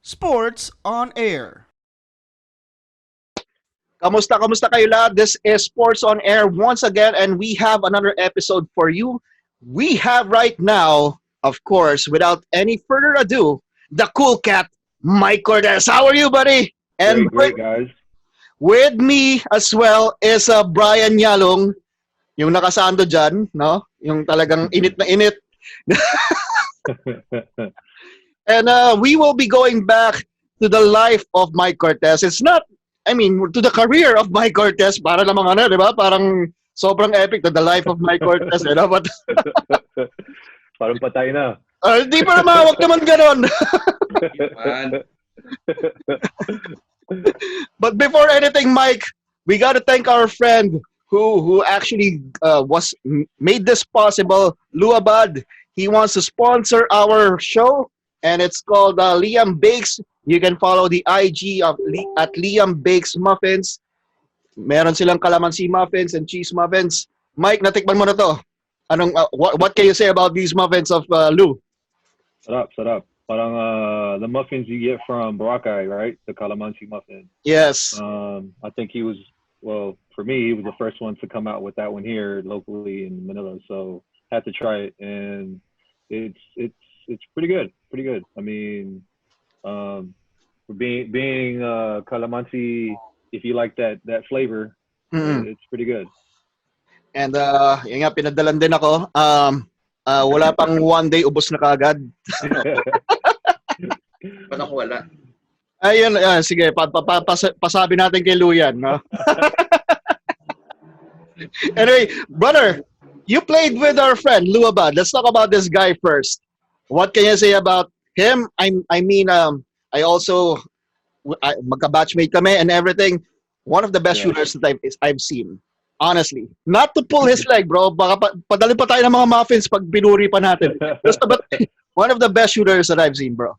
Sports on Air. Kamusta kayo lahat? This is Sports on Air once again, and we have another episode for you. We have right now, of course, without any further ado, the cool cat, Mike Cortez. How are you, buddy? And Great, guys. with me as well is Brian Yalong, yung nakasando dyan, no? Yung talagang init na init. And we will be going back to the life of Mike Cortez. It's not, to the career of Mike Cortez. Para namang ano, di ba? Parang sobrang epic to the life of Mike Cortez. You know? But Parang patay na. di pa naman, wag naman ganon. But before anything, Mike, we got to thank our friend who actually made this possible, Luabad. He wants to sponsor our show, and it's called Liam Bakes. You can follow the IG at Liam Bakes Muffins. Meron silang calamansi muffins and cheese muffins. Mike, natikman mo na to. What can you say about these muffins of Lou? Sarap. Parang the muffins you get from Boracay, right? The calamansi muffin. Yes. I think he was, for me, he was the first one to come out with that one here locally in Manila. So had to try it, and it's pretty good. Pretty good. I mean, being calamansi, if you like that flavor, it's pretty good. And yun nga, pinadalan din ako. Wala pang one day, ubos na kagad. Parang wala. Ayun, sige, pasabi natin kay Luyan, no? Anyway, brother, you played with our friend, Luabad. Let's talk about this guy first. What can you say about him? I also, magka-batchmate kami and everything. One of the best shooters that I've seen. Honestly. Not to pull his leg, bro. Baka padali pa tayo ng mga muffins pag pinuri pa natin. But one of the best shooters that I've seen, bro.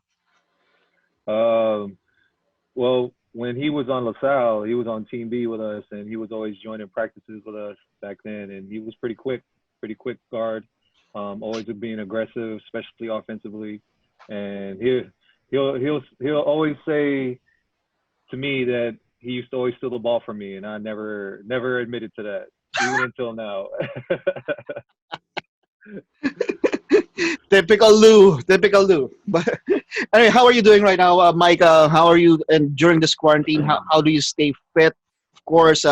Well, when he was on Salle, he was on Team B with us, and he was always joining practices with us back then. And he was pretty quick guard. Always being aggressive, especially offensively. And he'll always say to me that he used to always steal the ball from me, and I never admitted to that, even until now. Typical Lou. But anyway, how are you doing right now, Mike? How are you? And during this quarantine, how do you stay fit? Of course,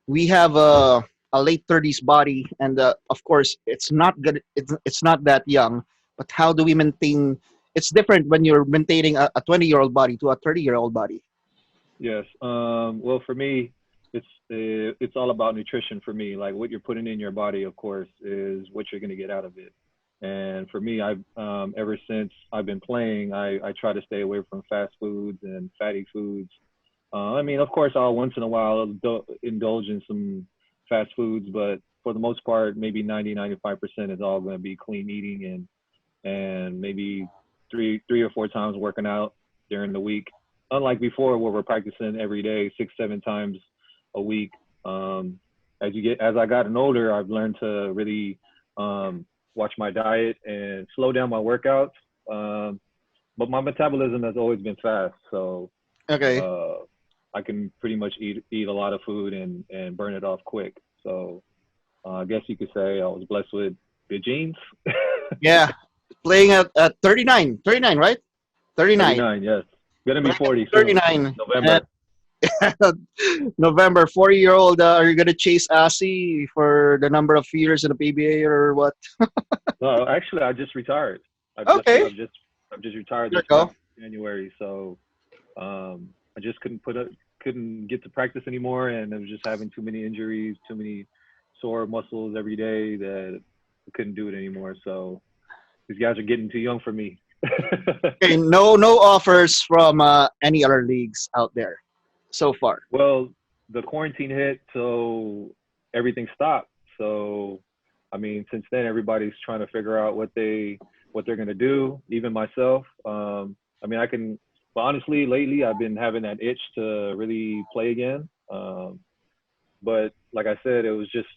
we have a late 30s body, and of course, it's not good. It's not that young. But how do we maintain? It's different when you're maintaining a 20-year-old body to a 30-year-old body. Yes. Well, for me, it's all about nutrition for me. Like what you're putting in your body, of course, is what you're going to get out of it. And for me, I've ever since I've been playing, I try to stay away from fast foods and fatty foods. Of course, I'll once in a while indulge in some fast foods, but for the most part, maybe 95% is all going to be clean eating and maybe three or four times working out during the week. Unlike before, where we're practicing every day, 6-7 times a week. As I gotten older, I've learned to really watch my diet and slow down my workouts. But my metabolism has always been fast, so Okay. I can pretty much eat a lot of food and burn it off quick. So I guess you could say I was blessed with good genes. Yeah. Playing at 39, right? 39. 39, yes. Gonna be 40 soon. 39. November. November, 40-year-old. Are you gonna chase Asi for the number of years in the PBA or what? No, actually, I just retired. I've just retired this past January. So I just couldn't get to practice anymore, and I was just having too many injuries, too many sore muscles every day that I couldn't do it anymore. So these guys are getting too young for me. Okay, no offers from any other leagues out there so far. Well, the quarantine hit, so everything stopped. So, since then, everybody's trying to figure out what they're gonna do. Even myself. But honestly, lately I've been having that itch to really play again. But like I said, it was just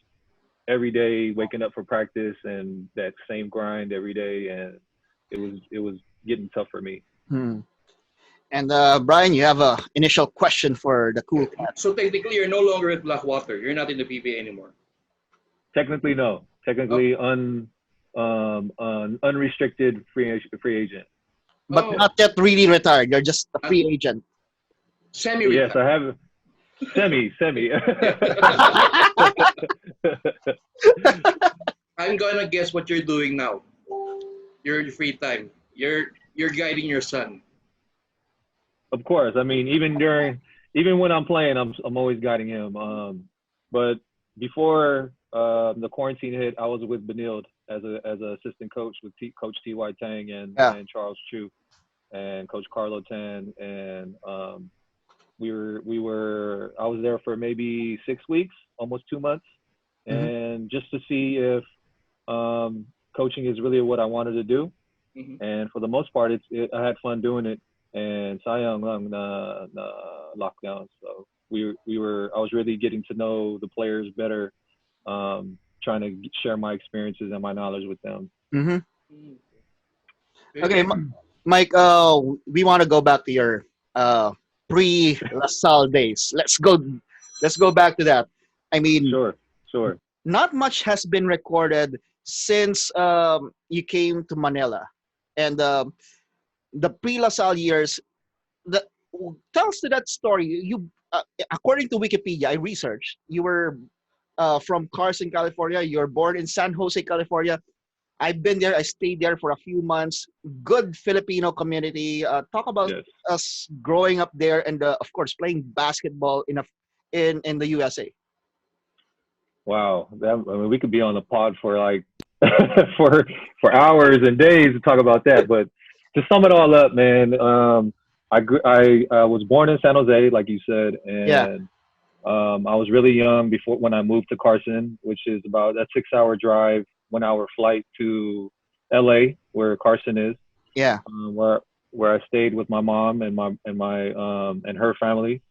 every day waking up for practice and that same grind every day, and it was getting tough for me. And Brian, you have a initial question for the cool cat. So technically, you're no longer at Blackwater. You're not in the PBA anymore. Technically, no. Technically, unrestricted free agent. But Oh. not yet really retired. You're just a free agent. Semi-retired. Yes, I have semi. I'm gonna guess what you're doing now. Your free time. You're guiding your son. Of course. I mean, even when I'm playing, I'm always guiding him. But before the quarantine hit, I was with Benilde as a assistant coach with Coach T.Y. Tang and Charles Chu and Coach Carlo Tan, and I was there for maybe 6 weeks, almost 2 months, and just to see if coaching is really what I wanted to do. And for the most part, I had fun doing it. And sayang lang na lockdown. So I was really getting to know the players better, trying to share my experiences and my knowledge with them. Okay, Mike, we want to go back to your pre-LaSalle days. Let's go back to that. I mean, Sure. Not much has been recorded since you came to Manila, and the pre-LaSalle years. Tell us that story. You, according to Wikipedia, I researched. You were from Carson, California. You're born in San Jose, California. I've been there. I stayed there for a few months. Good Filipino community. Talk about us growing up there, and of course playing basketball in the USA. Wow, we could be on the pod for like for hours and days to talk about that. But to sum it all up, man, I was born in San Jose, like you said, and I was really young when I moved to Carson, which is about a 6-hour drive, 1-hour flight to LA, where Carson is. Yeah. Where I stayed with my mom and and her family.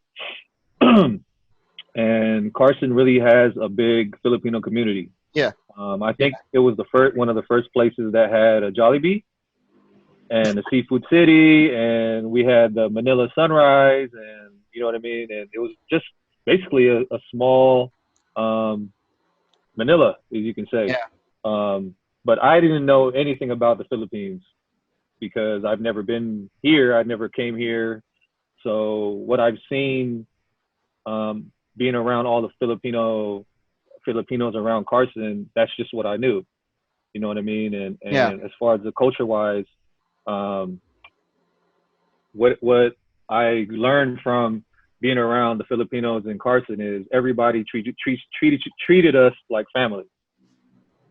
And Carson really has a big Filipino community. Yeah. I think it was one of the first places that had a Jollibee and a Seafood City, and we had the Manila Sunrise, and you know what I mean? And it was just basically a small Manila, as you can say. Yeah. But I didn't know anything about the Philippines because I've never been here. I never came here. So what I've seen being around all the Filipinos around Carson, that's just what I knew. You know what I mean? And as far as the culture-wise, what I learned from being around the Filipinos in Carson is everybody treated us like family.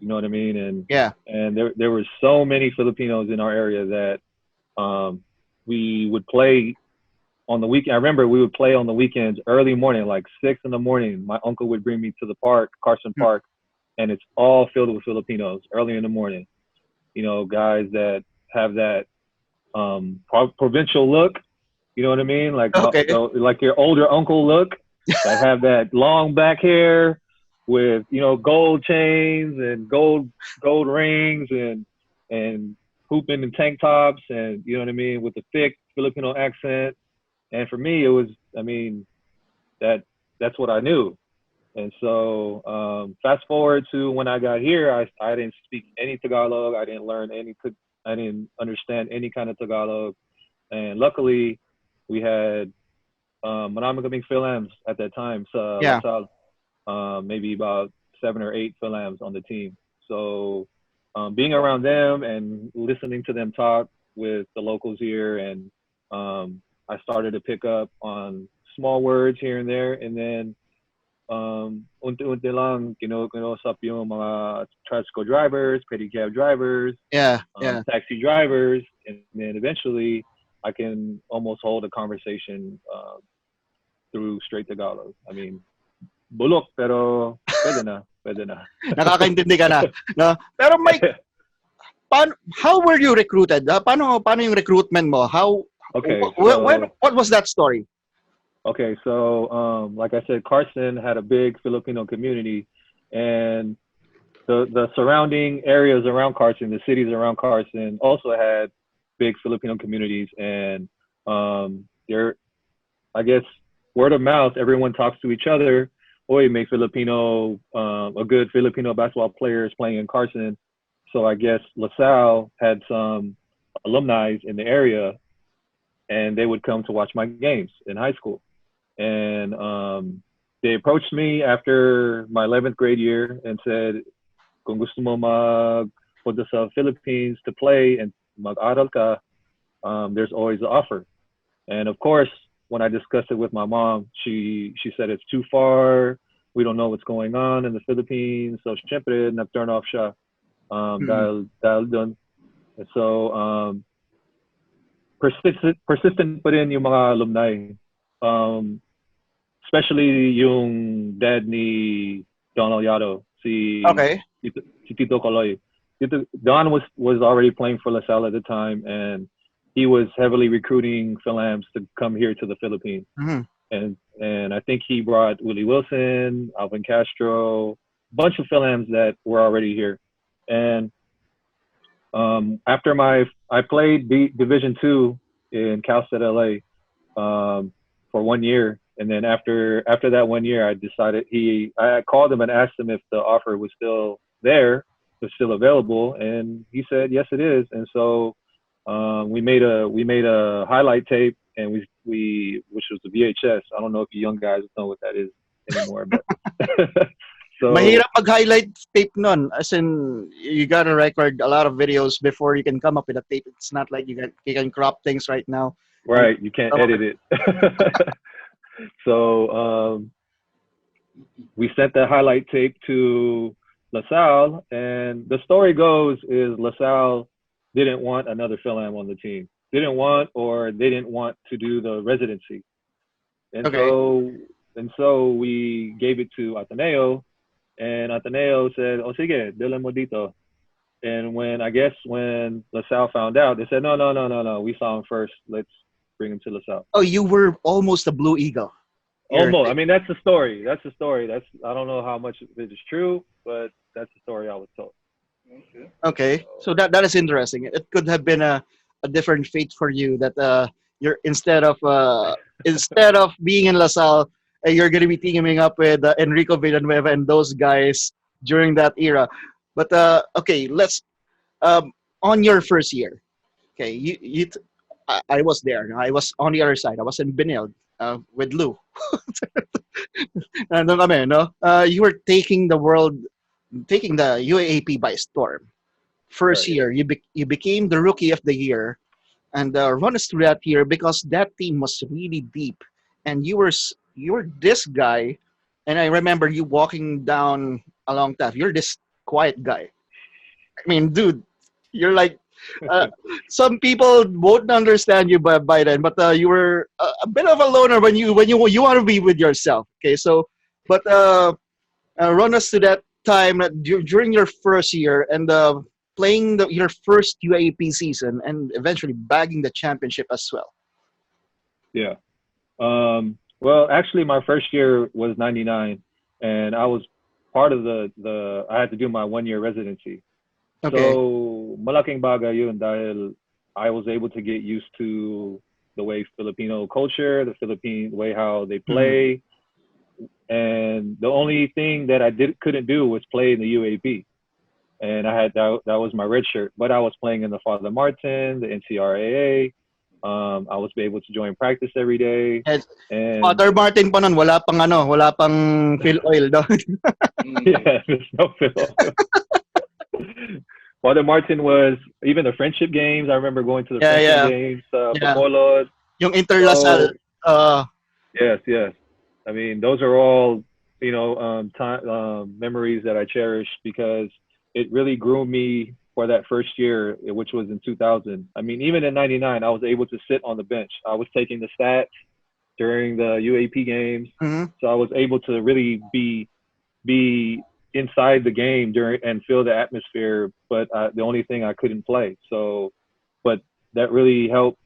You know what I mean? And there were so many Filipinos in our area that we would play on the weekend. I remember we would play on the weekends early morning, like 6 a.m. My uncle would bring me to the park, Carson Park, and it's all filled with Filipinos early in the morning. You know, guys that have that provincial look. You know what I mean? Like like your older uncle look. That have that long back hair with gold chains and gold rings and hooping in tank tops, and you know what I mean, with the thick Filipino accent. And for me, it was, that's what I knew. And so fast forward to when I got here, I didn't speak any Tagalog. I didn't understand any kind of Tagalog. And luckily, we had marami kaming Philams at that time. So maybe about 7 or 8 Philams on the team. So being around them and listening to them talk with the locals here, and I started to pick up on small words here and there, and then unti-unti lang kinausap yung mga tricycle drivers, pedicab drivers, taxi drivers, and then eventually I can almost hold a conversation through straight Tagalog. I mean, bulok pero pwede na. Nakakaintindi ka na, no? Pero Mike, how were you recruited? Paano yung recruitment mo? What was that story? Okay, so like I said, Carson had a big Filipino community, and the surrounding areas around Carson, the cities around Carson, also had big Filipino communities. And They're, I guess, word of mouth. Everyone talks to each other. Oy, may Filipino, a good Filipino basketball player is playing in Carson. So I guess LaSalle had some alumni in the area, and they would come to watch my games in high school. And they approached me after my 11th grade year and said, kung gusto mo magpunta sa Philippines to play and mag-aral ka, there's always an offer. And of course, when I discussed it with my mom, she said it's too far. We don't know what's going on in the Philippines. So syempre, nag-turn off siya dahil dun. And so persistent pa rin yung mga alumni. Especially yung dad ni Don Aliado, si Tito Coloy. Don was already playing for LaSalle at the time, and he was heavily recruiting Philams to come here to the Philippines. And I think he brought Willie Wilson, Alvin Castro, a bunch of Philams that were already here. And after I played Division II in Cal State LA for 1 year. And then after that 1 year, I decided I called him and asked him if the offer was still there, was still available, and he said yes, it is. And so we made a highlight tape, and we which was the VHS. I don't know if you young guys know what that is anymore, but so mahirap mag-highlight tape nun. As in, you gotta record a lot of videos before you can come up with a tape. It's not like you can crop things right now. Right, you can't edit it. So we sent that highlight tape to LaSalle, and the story goes is LaSalle didn't want another Philam on the team. They didn't want to do the residency. And so we gave it to Ateneo, and Ateneo said, "Oh, sige, dila mo dito." And when LaSalle found out, they said, no, we saw him first. Let's bring him to LaSalle. Oh, you were almost a Blue Eagle. Almost. I mean, that's the story. I don't know how much of it is true, but that's the story I was told. Okay, so that is interesting. It could have been a different fate for you, that you're instead of being in LaSalle, you're going to be teaming up with Enrico Villanueva and those guys during that era. But okay, let's on your first year. Okay, I was there. I was on the other side. I was in Benilde with Lou. Nandun kami, no? You were taking the UAAP by storm. First year, you became the rookie of the year, and run us through that year, because that team was really deep, and you were this guy, and I remember you walking down along that. You're this quiet guy. I mean, dude, you're like. Some people won't understand you by then, but you were a bit of a loner when you want to be with yourself. Okay, so but run us to that time during your first year and playing your first UAP season and eventually bagging the championship as well. Yeah. Well, actually, my first year was '99, and I was part of I had to do my 1 year residency. Okay. So malaking bagay yun dahil I was able to get used to the way Filipino culture, the Philippine way how they play, and the only thing that I couldn't do was play in the UAP, and I had that was my red shirt. But I was playing in the Father Martin, the NCRAA. I was able to join practice every day. And Father Martin pa nun, wala pang Phil Oil doon. Yeah, there's no Phil Oil. Father Martin was even the friendship games. I remember going to the friendship games, Bacolod. Yung Interlasal. Yes. I mean, those are all, memories that I cherish because it really groomed me for that first year, which was in 2000. I mean, even in '99, I was able to sit on the bench. I was taking the stats during the UAP games, so I was able to really be inside the game and feel the atmosphere. But the only thing I couldn't play. So, but that really helped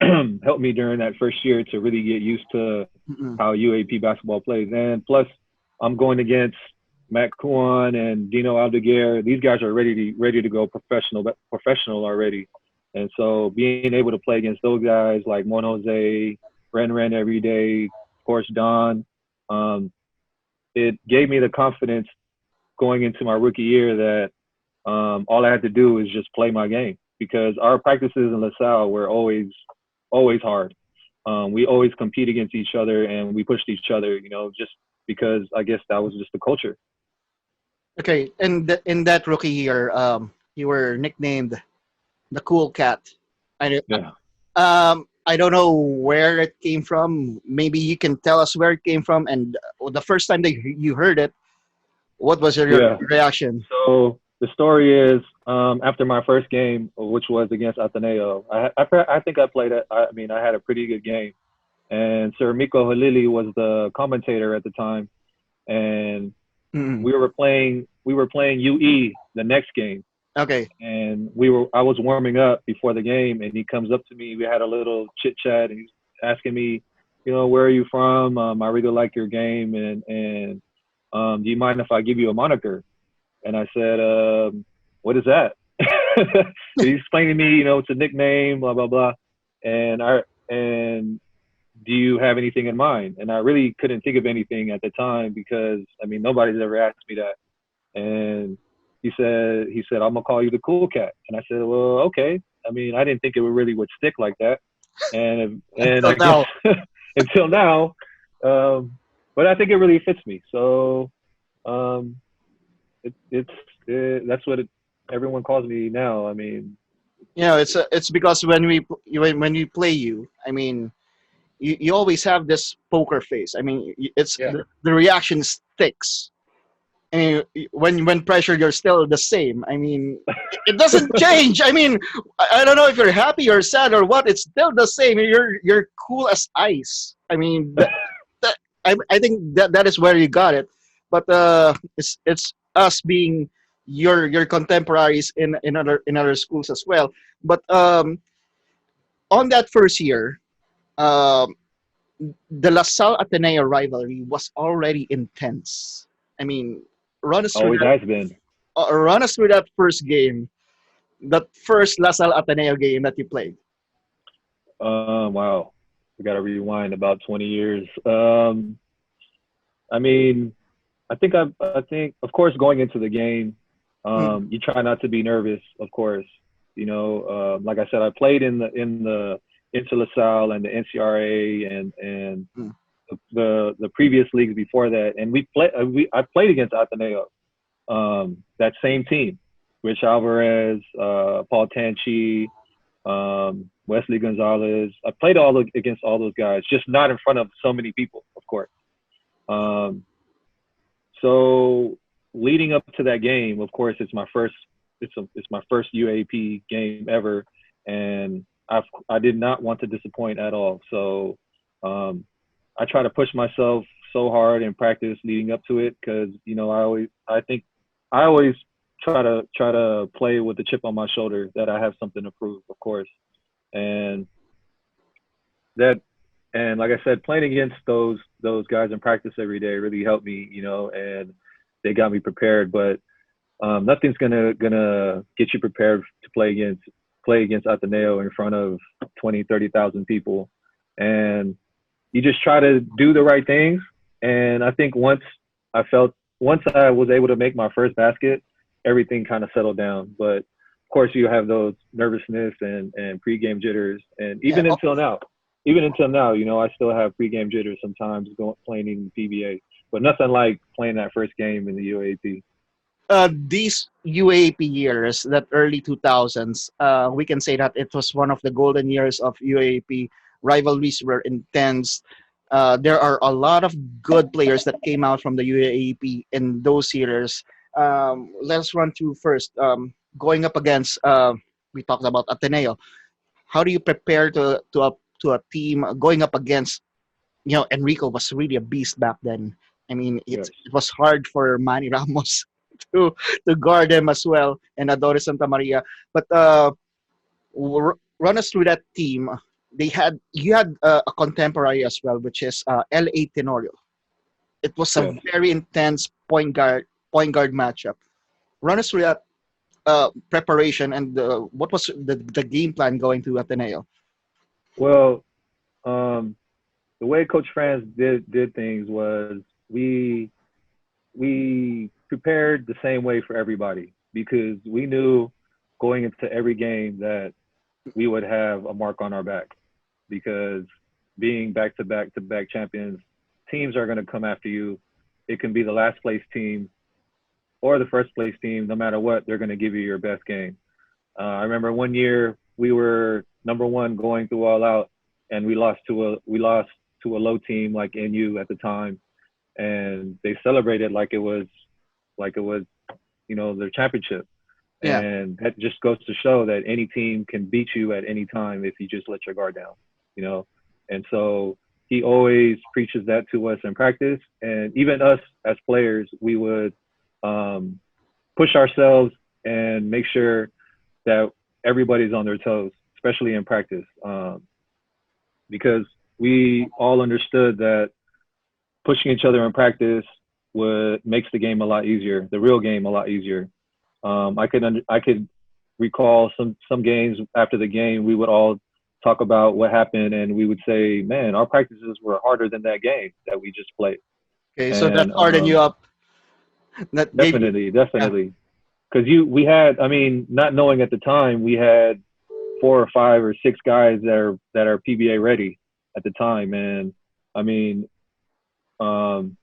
me during that first year to really get used to how UAP basketball plays. And plus, I'm going against Matt Kuan and Dino Aldeguer. These guys are ready to go professional already. And so being able to play against those guys like Mon Jose, Ren every day, of course Don, um, it gave me the confidence going into my rookie year that all I had to do is just play my game because our practices in LaSalle were always hard. We always compete against each other and we pushed each other, just because I guess that was just the culture. Okay, and in that rookie year, you were nicknamed the Cool Cat. I Yeah. I don't know where it came from. Maybe you can tell us where it came from, and the first time that you heard it, what was your Yeah. reaction? So the story is after my first game, which was against Ateneo, I think I played it. I mean, I had a pretty good game. And Sir Miko Halili was the commentator at the time. And Mm, we were playing UE the next game. okay. And I was warming up before the game and he comes up to me. We had a little chit chat and he's asking me, where are you from? I really like your game and do you mind if I give you a moniker? And I said, what is that? He explained to me, it's a nickname, blah, blah, blah. And do you have anything in mind? And I really couldn't think of anything at the time because, I mean, nobody's ever asked me that. And he said, I'm gonna call you the Cool Cat. And I said, well, okay. I mean, I didn't think it really would stick like that. And I Until guess until now, but I think it really fits me. So um, that's what everyone calls me now. I mean, it's because when we play you, I mean, you always have this poker face. I mean, it's yeah, the reaction sticks. I mean, when pressured, you're still the same. I mean, it doesn't change. I mean, I don't know if you're happy or sad or what. It's still the same. You're cool as ice. I mean, I think that is where you got it. But it's us being your contemporaries in other schools as well. But on that first year, um, the LaSalle Ateneo rivalry was already intense. I mean, run us through always that. has been. Run us through that first game, that first LaSalle Ateneo game that you played. Wow, we got to rewind about 20 years. I mean, I think, of course, going into the game, Mm, you try not to be nervous, of course. Like I said, I played in the Inter LaSalle and the NCRA and mm. the previous leagues before that, and I played against Ateneo, that same team, Rich Alvarez, Paul Tanchi, Wesley Gonzalez. I played against all those guys, just not in front of so many people, of course. Um, so leading up to that game, of course, it's my first UAP game ever, and I did not want to disappoint at all. So I try to push myself so hard in practice leading up to it because I always try to play with the chip on my shoulder that I have something to prove, of course, and that and like I said, playing against those guys in practice every day really helped me, and they got me prepared. But nothing's gonna get you prepared to play against Ateneo in front of 20, 30,000 people, and you just try to do the right things. And I think once I was able to make my first basket, everything kind of settled down. But of course, you have those nervousness and pregame jitters, and Yeah. even until now, I still have pregame jitters sometimes playing in PBA, but nothing like playing that first game in the UAP. These UAP years, that early 2000s, we can say that it was one of the golden years of UAP. Rivalries were intense. There are a lot of good players that came out from the UAP in those years. Let's run through first. Going up against, we talked about Ateneo. How do you prepare to a team going up against? Enrico was really a beast back then. I mean, Yes. it was hard for Manny Ramos to guard them as well, and Adore Santa Maria. But run us through that team. You had a contemporary as well, which is L.A. Tenorio. It was a Yes. very intense point guard matchup. Run us through that preparation and what was the game plan going to Ateneo? Well, um, the way Coach Franz did things was we we prepared the same way for everybody because we knew going into every game that we would have a mark on our back because being back to back champions, teams are going to come after you. It can be the last place team or the first place team, no matter what, they're going to give you your best game. I remember one year we were number one going through all out, and we lost to a low team like NU at the time, and they celebrated like it was their championship. Yeah. And that just goes to show that any team can beat you at any time if you just let your guard down, you know. And so he always preaches that to us in practice, and even us as players, we would push ourselves and make sure that everybody's on their toes, especially in practice, because we all understood that pushing each other in practice makes the game a lot easier, the real game a lot easier. I could recall some games after the game we would all talk about what happened and we would say, man, our practices were harder than that game that we just played. Okay, so that And hardened you up. That gave you, definitely, yeah, definitely, because we had, I mean, not knowing at the time, we had 4 or 5 or 6 guys that are PBA ready at the time, and I mean, um,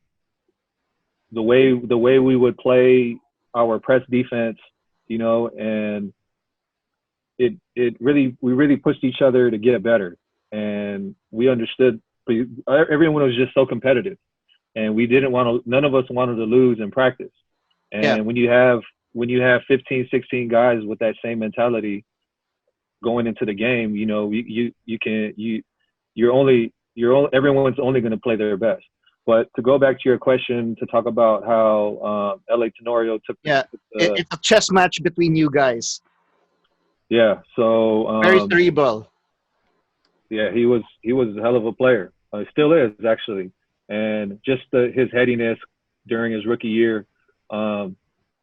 the way we would play our press defense, and it really we really pushed each other to get better, and we understood. But everyone was just so competitive, and we didn't want to. None of us wanted to lose in practice. yeah. And when you have 15, 16 guys with that same mentality going into the game, everyone's only going to play their best. But to go back to your question, to talk about how LA Tenorio took Yeah, the it's a chess match between you guys. yeah, so Very cerebral. yeah, he was a hell of a player. Still is actually, and just his headiness during his rookie year. Um,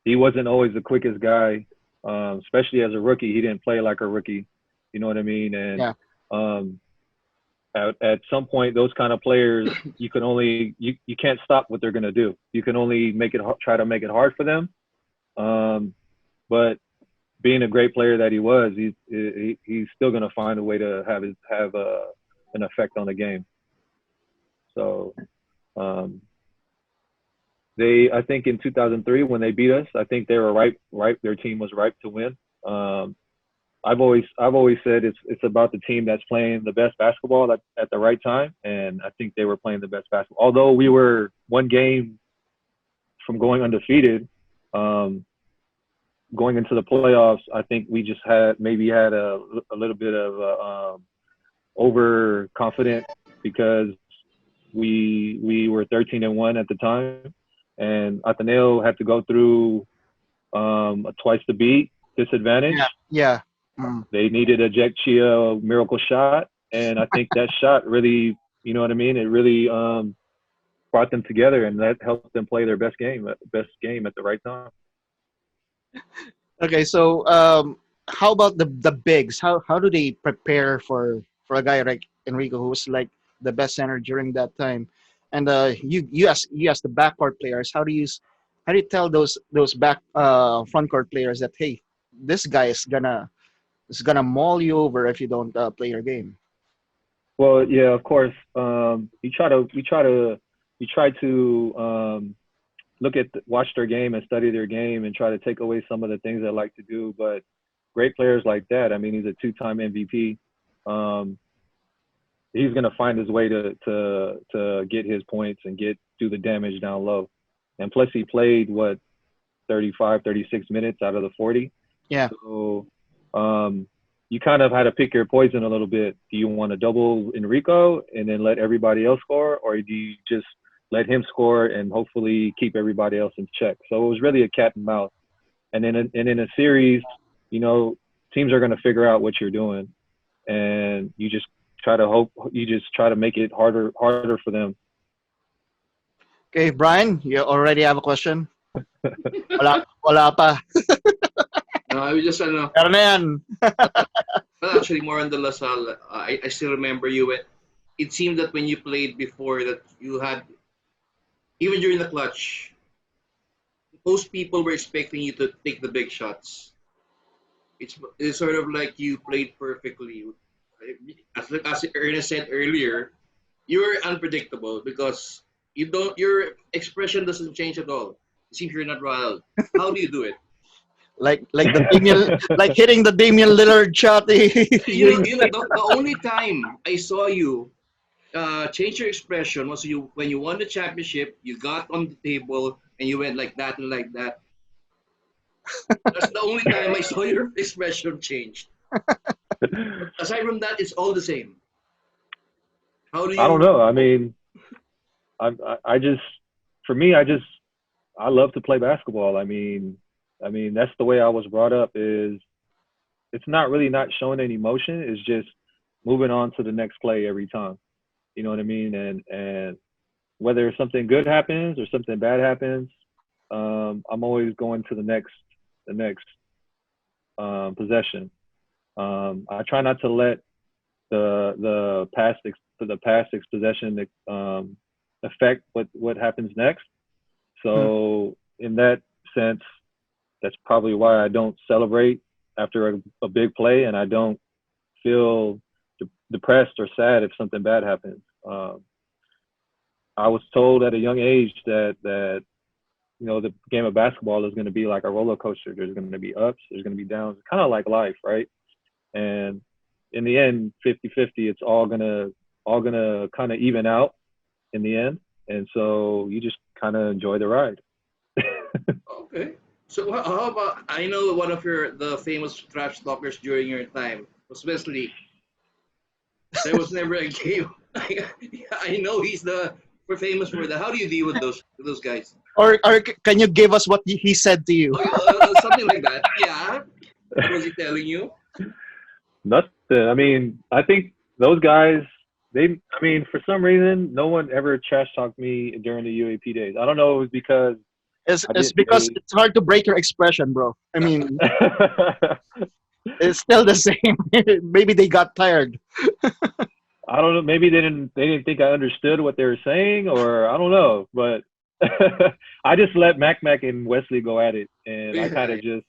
he wasn't always the quickest guy, especially as a rookie. He didn't play like a rookie. You know what I mean? And Yeah. um, at some point, those kind of players, you can't stop what they're gonna do. You can only try to make it hard for them. But being a great player that he was, he's still gonna find a way to have an effect on the game. So I think in 2003 when they beat us, I think they were ripe. Their team was ripe to win. I've always said it's about the team that's playing the best basketball at the right time, and I think they were playing the best basketball. Although we were one game from going undefeated, going into the playoffs, I think we just had a little bit of overconfident because we were 13-1 at the time, and Ateneo had to go through a twice the beat disadvantage. Yeah. Yeah. Mm. They needed a Jack Chia miracle shot, and I think that shot really, you know what I mean? It really brought them together, and that helped them play their best game at the right time. Okay, so how about the bigs? How do they prepare for a guy like Enrico, who was like the best center during that time? And you as the backcourt players, how do you tell those back front court players that, hey, this guy is gonna maul you over if you don't play your game? Well, yeah, of course. You try to watch their game and study their game and try to take away some of the things they like to do. But great players like that, I mean, he's a 2-time MVP. He's gonna find his way to get his points and do the damage down low. And plus, he played 35, 36 minutes out of the 40. Yeah. So you kind of had to pick your poison a little bit. Do you want to double Enrico and then let everybody else score, or do you just let him score and hopefully keep everybody else in check? So it was really a cat and mouse. And then in a series, teams are going to figure out what you're doing, and you just try to make it harder for them. Okay, Brian, you already have a question? Wala pa. No, I was just Pero na yan. well, actually more on the LaSalle. I still remember you. It seemed that when you played before, that you had even during the clutch, most people were expecting you to take the big shots. It's sort of like you played perfectly. As Ernest said earlier, you're unpredictable because your expression doesn't change at all. It seems you're not wild. How do you do it? Like the Damian, like hitting the Damian Lillard shot. The only time I saw you change your expression was you when you won the championship. You got on the table and you went like that and like that. That's the only time I saw your expression change. Aside from that, it's all the same. How do I don't you? know. I mean, I just for me, I love to play basketball. I mean that's the way I was brought up. Is it's not really not showing any emotion. It's just moving on to the next play every time. You know what I mean? And whether something good happens or something bad happens, I'm always going to the next possession. I try not to let the past possession affect what happens next. So in that sense, that's probably why I don't celebrate after a big play, and I don't feel depressed or sad if something bad happens. I was told at a young age that the game of basketball is going to be like a roller coaster. There's going to be ups, there's going to be downs, kind of like life, right? And in the end, 50-50, it's all gonna kind of even out in the end. And so you just kind of enjoy the ride. Okay. So how about I know one of the famous trash talkers during your time was Wesley. There was never a game. I know he's we're famous for that. How do you deal with those guys? or can you give us what he said to you? Okay, something like that. Yeah. What was he telling you? Nothing. I mean, I think those guys, for some reason, no one ever trash talked me during the UAP days. I don't know if it was because I It's didn't because really. it's hard to break your expression, bro. I mean, it's still the same. Maybe they got tired. I don't know. Maybe they didn't think I understood what they were saying, or I don't know. But I just let Mac and Wesley go at it, and I kind of just,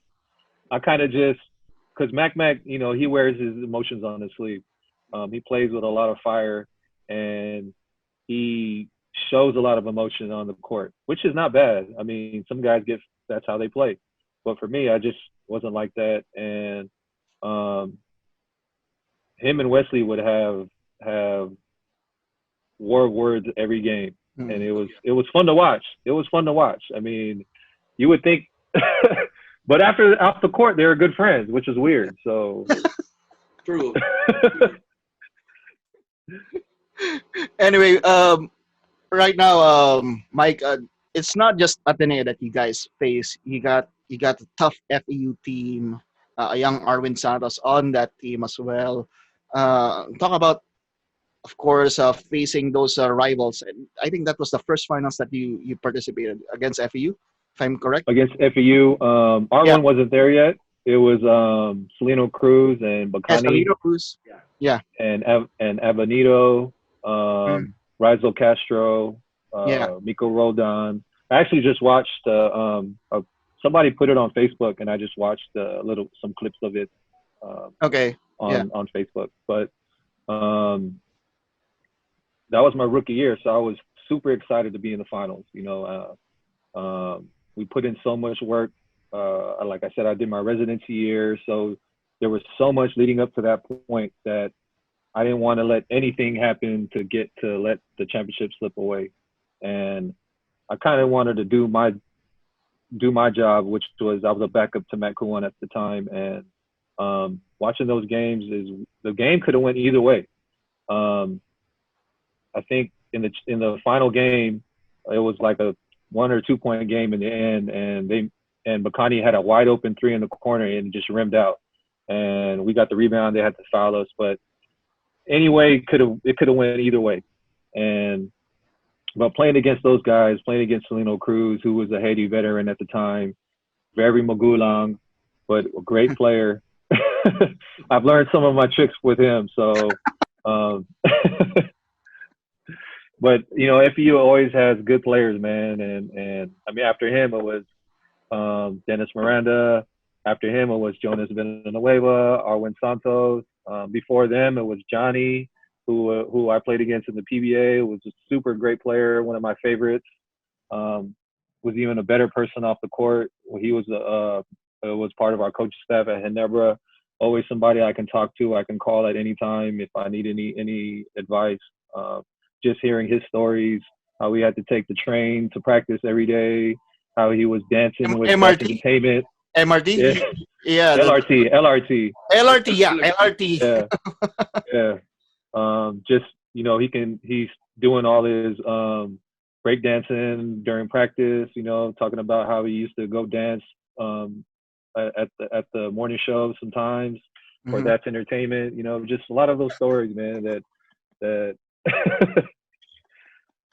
because Mac, he wears his emotions on his sleeve. He plays with a lot of fire, and he shows a lot of emotion on the court, which is not bad. I mean, some guys that's how they play, but for me, I just wasn't like that. And him and Wesley would have war words every game, and it was fun to watch. It was fun to watch. I mean, you would think, but off the court, they were good friends, which is weird. So True. Anyway, right now, Mike, it's not just Ateneo that you guys face. You got a tough FEU team, a young Arwin Santos on that team as well. Talk about, of course, facing those rivals. And I think that was the first finals that you participated against FEU, if I'm correct. against FEU, Yeah, R1 wasn't there yet. It was Celino Cruz and Bacani Escalito Cruz. Yeah, and Avenito, mm, Rizal Castro, yeah. Miko Roldan. I actually just watched somebody put it on Facebook, and I just watched some clips of it Okay, yeah. on Facebook. But that was my rookie year, so I was super excited to be in the finals. We put in so much work. Like I said, I did my residency year, so there was so much leading up to that point that I didn't want to let anything happen to let the championship slip away. And I kind of wanted to do my job, which was I was a backup to Matt Kuan at the time, and watching those games the game could have went either way. I think in the final game, it was like a 1 or 2 point game in the end, and Bacani had a wide open three in the corner and just rimmed out, and we got the rebound. They had to foul us, but anyway, it could have went either way. But playing against those guys, playing against Celino Cruz, who was a Haiti veteran at the time, very Magulang, but a great player. I've learned some of my tricks with him. So, um, but FEU always has good players, man. And I mean, after him it was Dennis Miranda. After him it was Jonas Villanueva, Arwin Santos. Before them it was Johnny, who I played against in the PBA. Was a super great player, one of my favorites. Was even a better person off the court. He was part of our coaching staff at Ginebra. Always somebody I can talk to, I can call at any time if I need any advice. Just hearing his stories, how he had to take the train to practice every day, how he was dancing with MRT, entertainment. MRT, Yeah. yeah, LRT. LRT, yeah, LRT. Yeah, yeah. Just he's doing all his break dancing during practice. Talking about how he used to go dance at the morning show sometimes, or Mhm. that's entertainment. Just a lot of those stories, man. That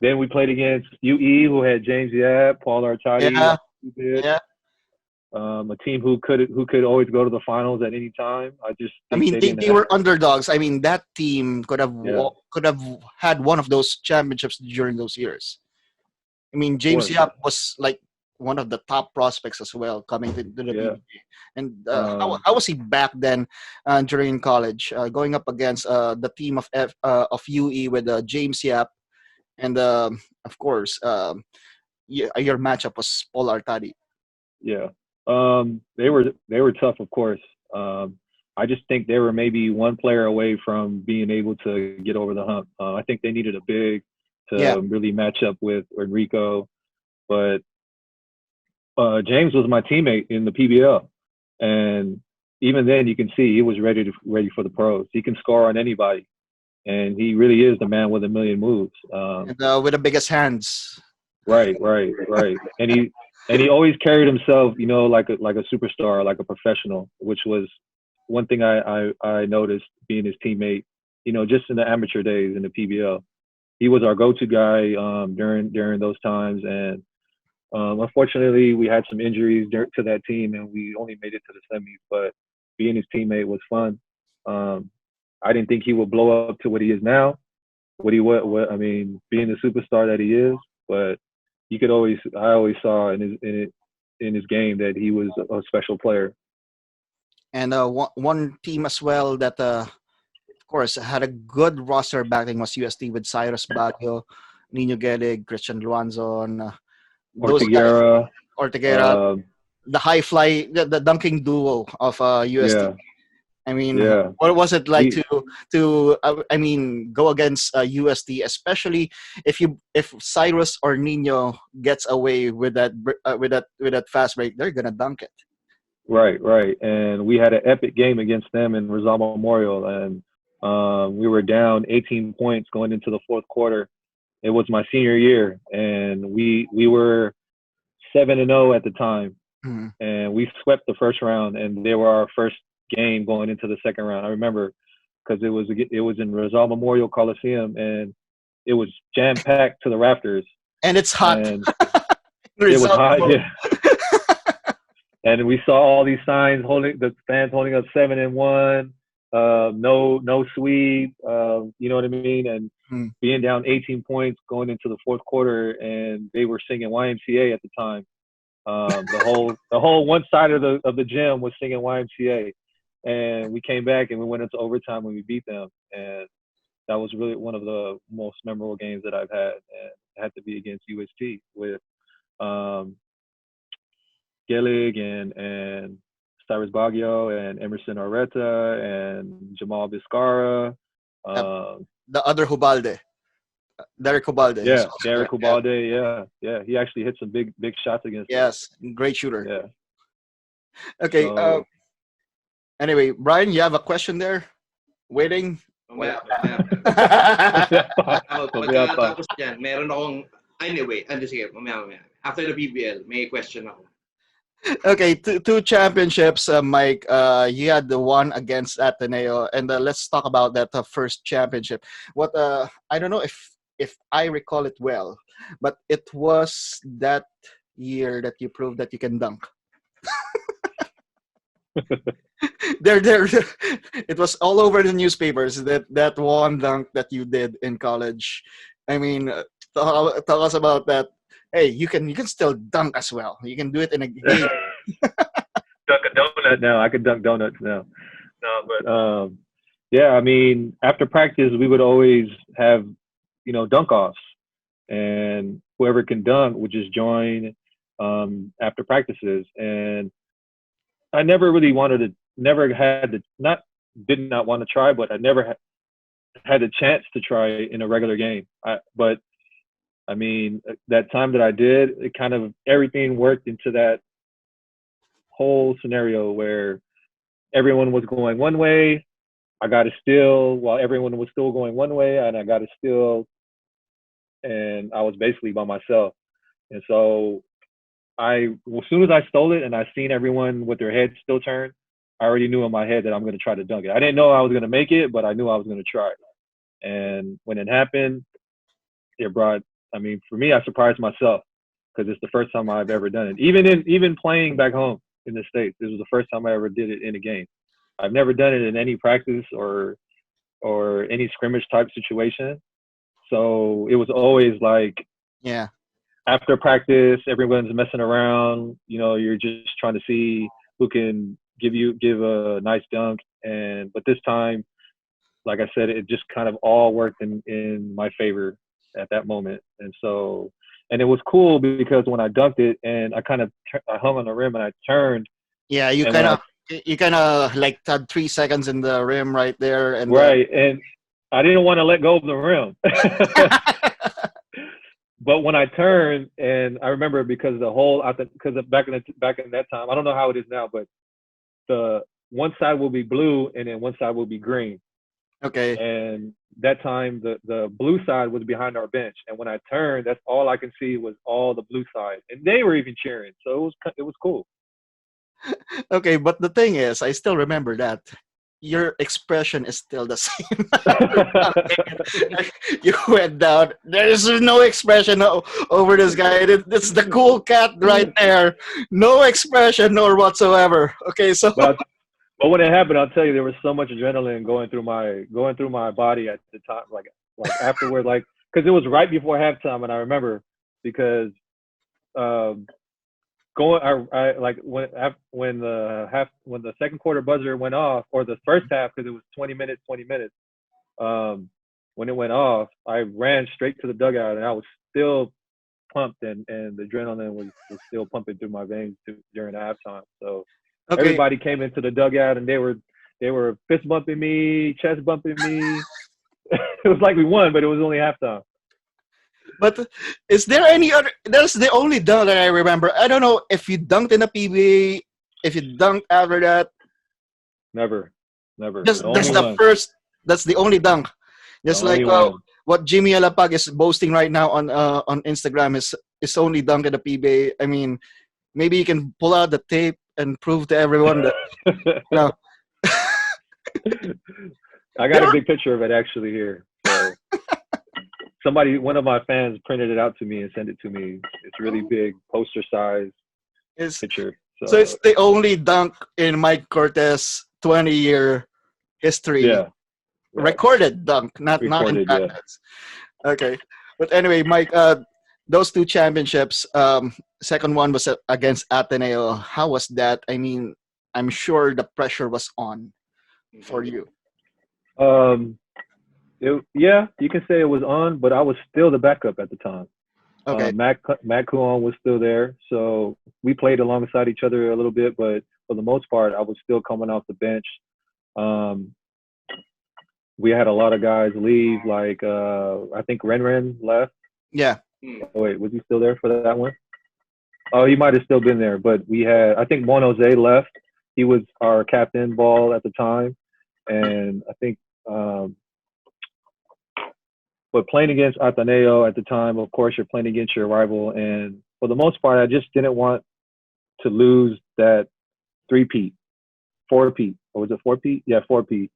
Then we played against UE, who had James Yap, Paul Artadi, Yeah, did. yeah. A team who could always go to the finals at any time. I just I think mean, they they, didn't they have. were underdogs. I mean, that team Yeah, could have had one of those championships during those years. I mean, of James course. Yap was like one of the top prospects as well coming to the Yeah. PBA. And Um, how was he back then during college, going up against the team of UE with James Yap and of course your matchup was Paul Artadi. yeah. They were tough, of course. I just think they were maybe one player away from being able to get over the hump. I think they needed a big Yeah, to really match up with Enrico, but James was my teammate in the PBL, and even then you can see he was ready for the pros. He can score on anybody, and he really is the man with a million moves. and with the biggest hands. Right, right, right. And he always carried himself, like a superstar, like a professional, which was one thing I noticed being his teammate. Just in the amateur days in the PBL, he was our go-to guy during those times. And unfortunately, we had some injuries to that team, and we only made it to the semis. But being his teammate was fun. I didn't think he would blow up to what he is now. What I mean, being the superstar that he is, but I always saw in his game that he was a special player. And one team as well that of course had a good roster backing was UST with Cyrus Baguio, Nino Gelig, Christian Luanzon, those guys, Ortiguera, Ortiguera, um, the high fly, the dunking duo of UST. yeah, I mean, yeah, what was it like he, to I mean, go against UST, especially if Cyrus or Nino gets away with that fast break, they're gonna dunk it. right, right. And we had an epic game against them in Rizal Memorial, and we were down 18 points going into the fourth quarter. It was my senior year, and we were 7-0 at the time, Mhm. and we swept the first round, and they were our first game going into the second round. I remember because it was in Rizal Memorial Coliseum, and it was jam packed to the rafters, And it's hot. and it was Result. hot. Yeah, and we saw all these signs holding the fans holding up 7-1, no sweep, you know what I mean, and Hmm. being down 18 points going into the fourth quarter, and they were singing YMCA at the time. The whole one side of the gym was singing YMCA, and we came back and we went into overtime and we beat them, and that was really one of the most memorable games that I've had, and it had to be against UST with um, Gillig and Cyrus Baggio and Emerson Areta and Jamal Vizcarra. Uh, Um, the other Hubalde, Derek Hubalde, is yeah, also there. Derek Yeah. Ubalde. Yeah. He actually hit some big shots against us. Yes, great shooter. Yeah. Okay. So Anyway, Brian, you have a question there, waiting. Mamaya, Wala. mamaya pa. Mamaya pa. pagkatapos dyan, meron akong, anyway, sige, mamaya. After the PBL, may question ako. Okay, two championships, Mike. You had the one against Ateneo, and let's talk about that first championship. What I don't know if I recall it well, but it was that year that you proved that you can dunk. There. It was all over the newspapers that one dunk that you did in college. I mean, tell us about that. Hey, you can still dunk as well. You can do it in a game. Dunk a donut now. I could dunk donuts now. No, but yeah, I mean, after practice, we would always have, dunk offs, and whoever can dunk would just join after practices. And I never really wanted to, never had to, not did not want to try, but I never had a chance to try in a regular game. But I mean, that time that I did, it kind of everything worked into that whole scenario where everyone was going one way. I got a steal while everyone was still going one way, and I got a steal, and I was basically by myself. And so as soon as I stole it and I seen everyone with their heads still turned, I already knew in my head that I'm going to try to dunk it. I didn't know I was going to make it, but I knew I was going to try it. And when it happened, I mean, for me, I surprised myself because it's the first time I've ever done it. Even playing back home in the States, this was the first time I ever did it in a game. I've never done it in any practice or any scrimmage type situation. So it was always like, Yeah. after practice, everyone's messing around. You're just trying to see who can give a nice dunk. But this time, like I said, it just kind of all worked in my favor at that moment. And it was cool because when I dunked it and I kind of I hung on the rim and I turned. Yeah, you And kind of like had 3 seconds in the rim right there, and right, and I didn't want to let go of the rim. But when I turned, and I remember because back in that time, I don't know how it is now, but the one side will be blue and then one side will be green. Okay. And that time, the blue side was behind our bench, and when I turned, that's all I could see was all the blue side, and they were even cheering. So it was cool. Okay, but the thing is, I still remember that your expression is still the same. You went down. There is no expression over this guy. It's the cool cat right there. No expression nor whatsoever. Okay, so But when it happened, I'll tell you, there was so much adrenaline going through my body at the time, like afterward, like because it was right before halftime, and I remember because I like when the second quarter buzzer went off, or the first half, because it was 20 minutes. When it went off, I ran straight to the dugout, and I was still pumped, and the adrenaline was still pumping through my veins during halftime. So okay. everybody came into the dugout, and they were fist bumping me, chest bumping me. It was like we won, but it was only halftime. But is there any other? That's the only dunk that I remember. I don't know if you dunked in a PBA, if you dunked after that. Never. That's the first. That's the only dunk. Just like what Jimmy Alapag is boasting right now on Instagram is only dunk in the PBA. I mean, maybe you can pull out the tape and prove to everyone that. I got a big picture of it actually here. So. One of my fans printed it out to me and sent it to me. It's really big, poster size picture. So it's the only dunk in Mike Cortez 20-year history. Yeah. Recorded dunk, not in practice. Yeah. Okay. But anyway, Mike, those 2 championships, second one was against Ateneo. How was that? I mean, I'm sure the pressure was on for you. Yeah, you can say it was on, but I was still the backup at the time. Okay. Matt Kuon was still there, so we played alongside each other a little bit, but for the most part, I was still coming off the bench. We had a lot of guys leave, like I think Ren left. Yeah. Oh, wait, was he still there for that one? Oh, he might have still been there, but I think Juan Jose left. He was our captain ball at the time, and I think. But playing against Ateneo at the time, of course, you're playing against your rival. And for the most part, I just didn't want to lose that 3-peat, 4-peat. Or was it 4-peat? Yeah, 4-peat.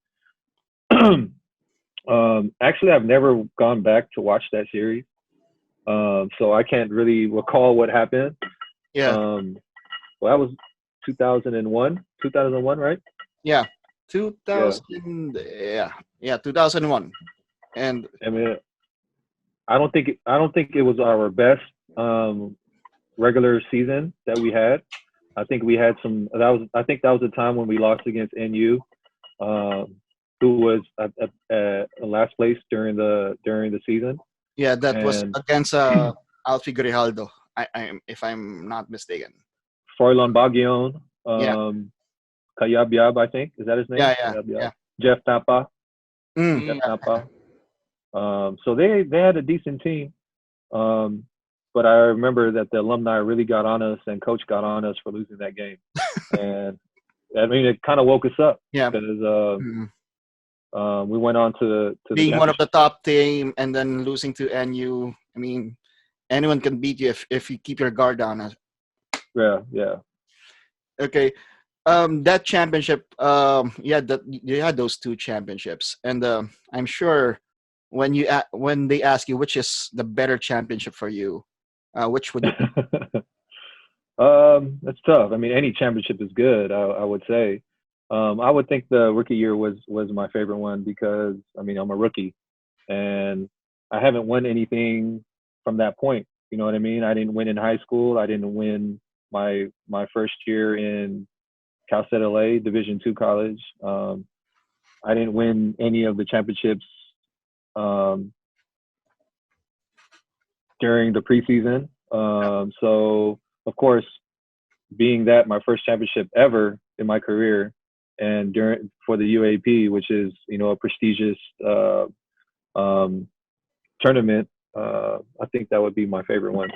Actually, I've never gone back to watch that series. So I can't really recall what happened. Yeah. Well, 2001, right? Yeah, Yeah. 2000. Yeah, 2001. And I mean, I don't think it was our best um, regular season that we had. I think we had some. That was. I think that was the time when we lost against NU, um, who was at last place during the season. yeah, that was And against Alfie Grijaldo. If I'm not mistaken. Froilan Baguion, Yeah, Kayabyab, I think. Is that his name? yeah, Kayabyab. yeah. Jeff Napa. Mm, Jeff Mm. Napa. So they had a decent team. Um, but I remember that the alumni really got on us and coach got on us for losing that game. And I mean, it kind of woke us up yeah. because Mm. we went on to the Being one of the championship. top team and then losing to NU, I mean, anyone can beat you if you keep your guard down. Yeah, yeah. Okay. That championship, yeah, that you had those two championships, and I'm sure when they ask you which is the better championship for you, which would you pick? That's tough. I mean, any championship is good. I would say. I would think the rookie year was my favorite one because I mean I'm a rookie and I haven't won anything from that point. You know what I mean? I didn't win in high school. I didn't win my first year in Cal State LA Division II college. I didn't win any of the championships um, during the preseason. So of course, being that my first championship ever in my career, and during for the UAP, which is a prestigious um, tournament, I think that would be my favorite one.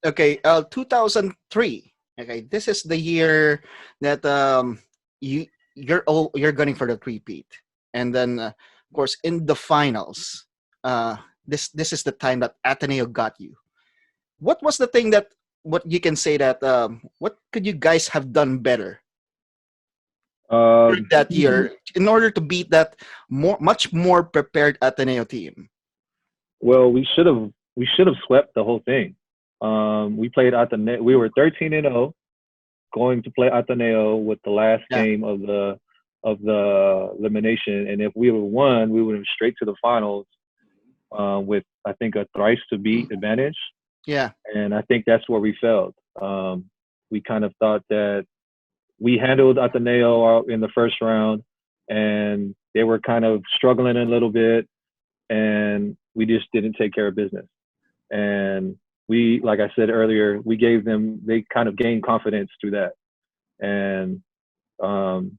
Okay, 2003. Okay, this is the year that you're gunning for the three-peat, and then of course in the finals, uh, this is the time that Ateneo got you. What was the thing that what you can say that what could you guys have done better during Um, that year in order to beat that much more prepared Ateneo team? well, we should have swept the whole thing. We played Ateneo. We were 13-0, going to play Ateneo with the last Yeah, game of the elimination, and if we would have won, we would have straight to the finals with I think a thrice to beat advantage. yeah, And I think that's where we failed. We kind of thought that we handled Ateneo out in the first round, and they were kind of struggling a little bit, and we just didn't take care of business. And we, like I said earlier, we gave them, they kind of gained confidence through that. And um,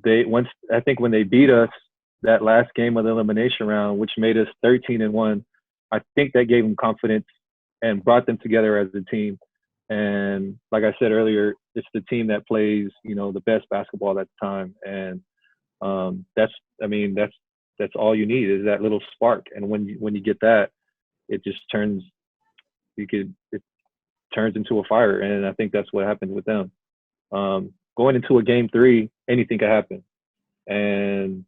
they once I think when they beat us that last game of the elimination round, which made us 13-1, I think that gave them confidence and brought them together as a team. And like I said earlier, it's the team that plays, the best basketball at the time. And that's, I mean, that's all you need is that little spark. And when you get that, it just it turns into a fire. And I think that's what happened with them. Going into a game three, anything could happen. And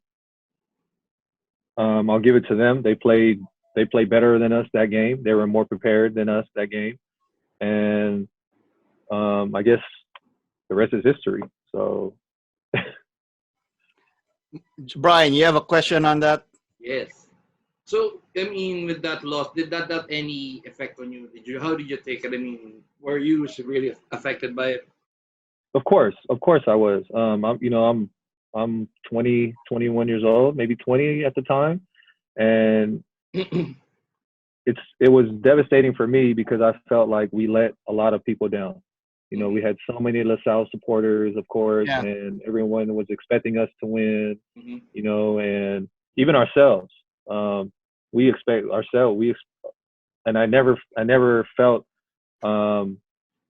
I'll give it to them. They played better than us that game. They were more prepared than us that game. And I guess the rest is history. So Brian, you have a question on that? Yes. So, I mean, with that loss, did that have any effect on you? How did you take it? I mean, were you really affected by it? of course I was. I'm 20, 21 years old, maybe 20 at the time, and it was devastating for me because I felt like we let a lot of people down. We had so many LaSalle supporters, of course, Yeah, and everyone was expecting us to win. Mhm. And even ourselves. We expect ourselves. And I never felt a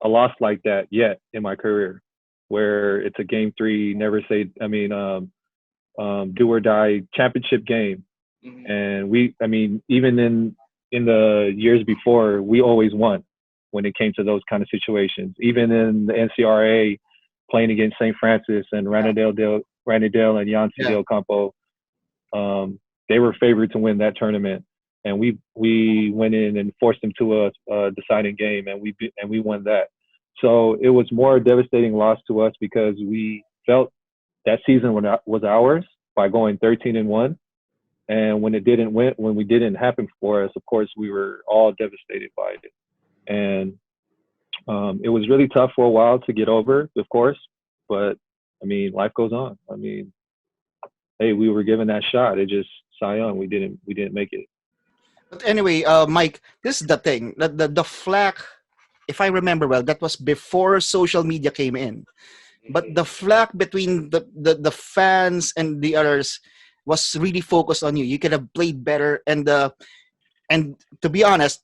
loss like that yet in my career, where it's a game three, never say. I mean, do or die championship game. Mhm. And I mean, even in the years before, we always won when it came to those kind of situations. Even in the NCRA, playing against St. Francis and yeah, Ranidale and Yancy yeah. Del Campo, they were favored to win that tournament. And we went in and forced them to a deciding game, and we won that. So it was more a devastating loss to us because we felt that season was ours by going 13-1. And when we didn't happen for us, of course, we were all devastated by it. And it was really tough for a while to get over, of course. But I mean, life goes on. I mean, hey, we were given that shot. It just Cy Young, we didn't make it. But anyway, Mike, this is the thing. The flack, if I remember well, that was before social media came in. But the flack between the fans and the others was really focused on you. You could have played better, and to be honest,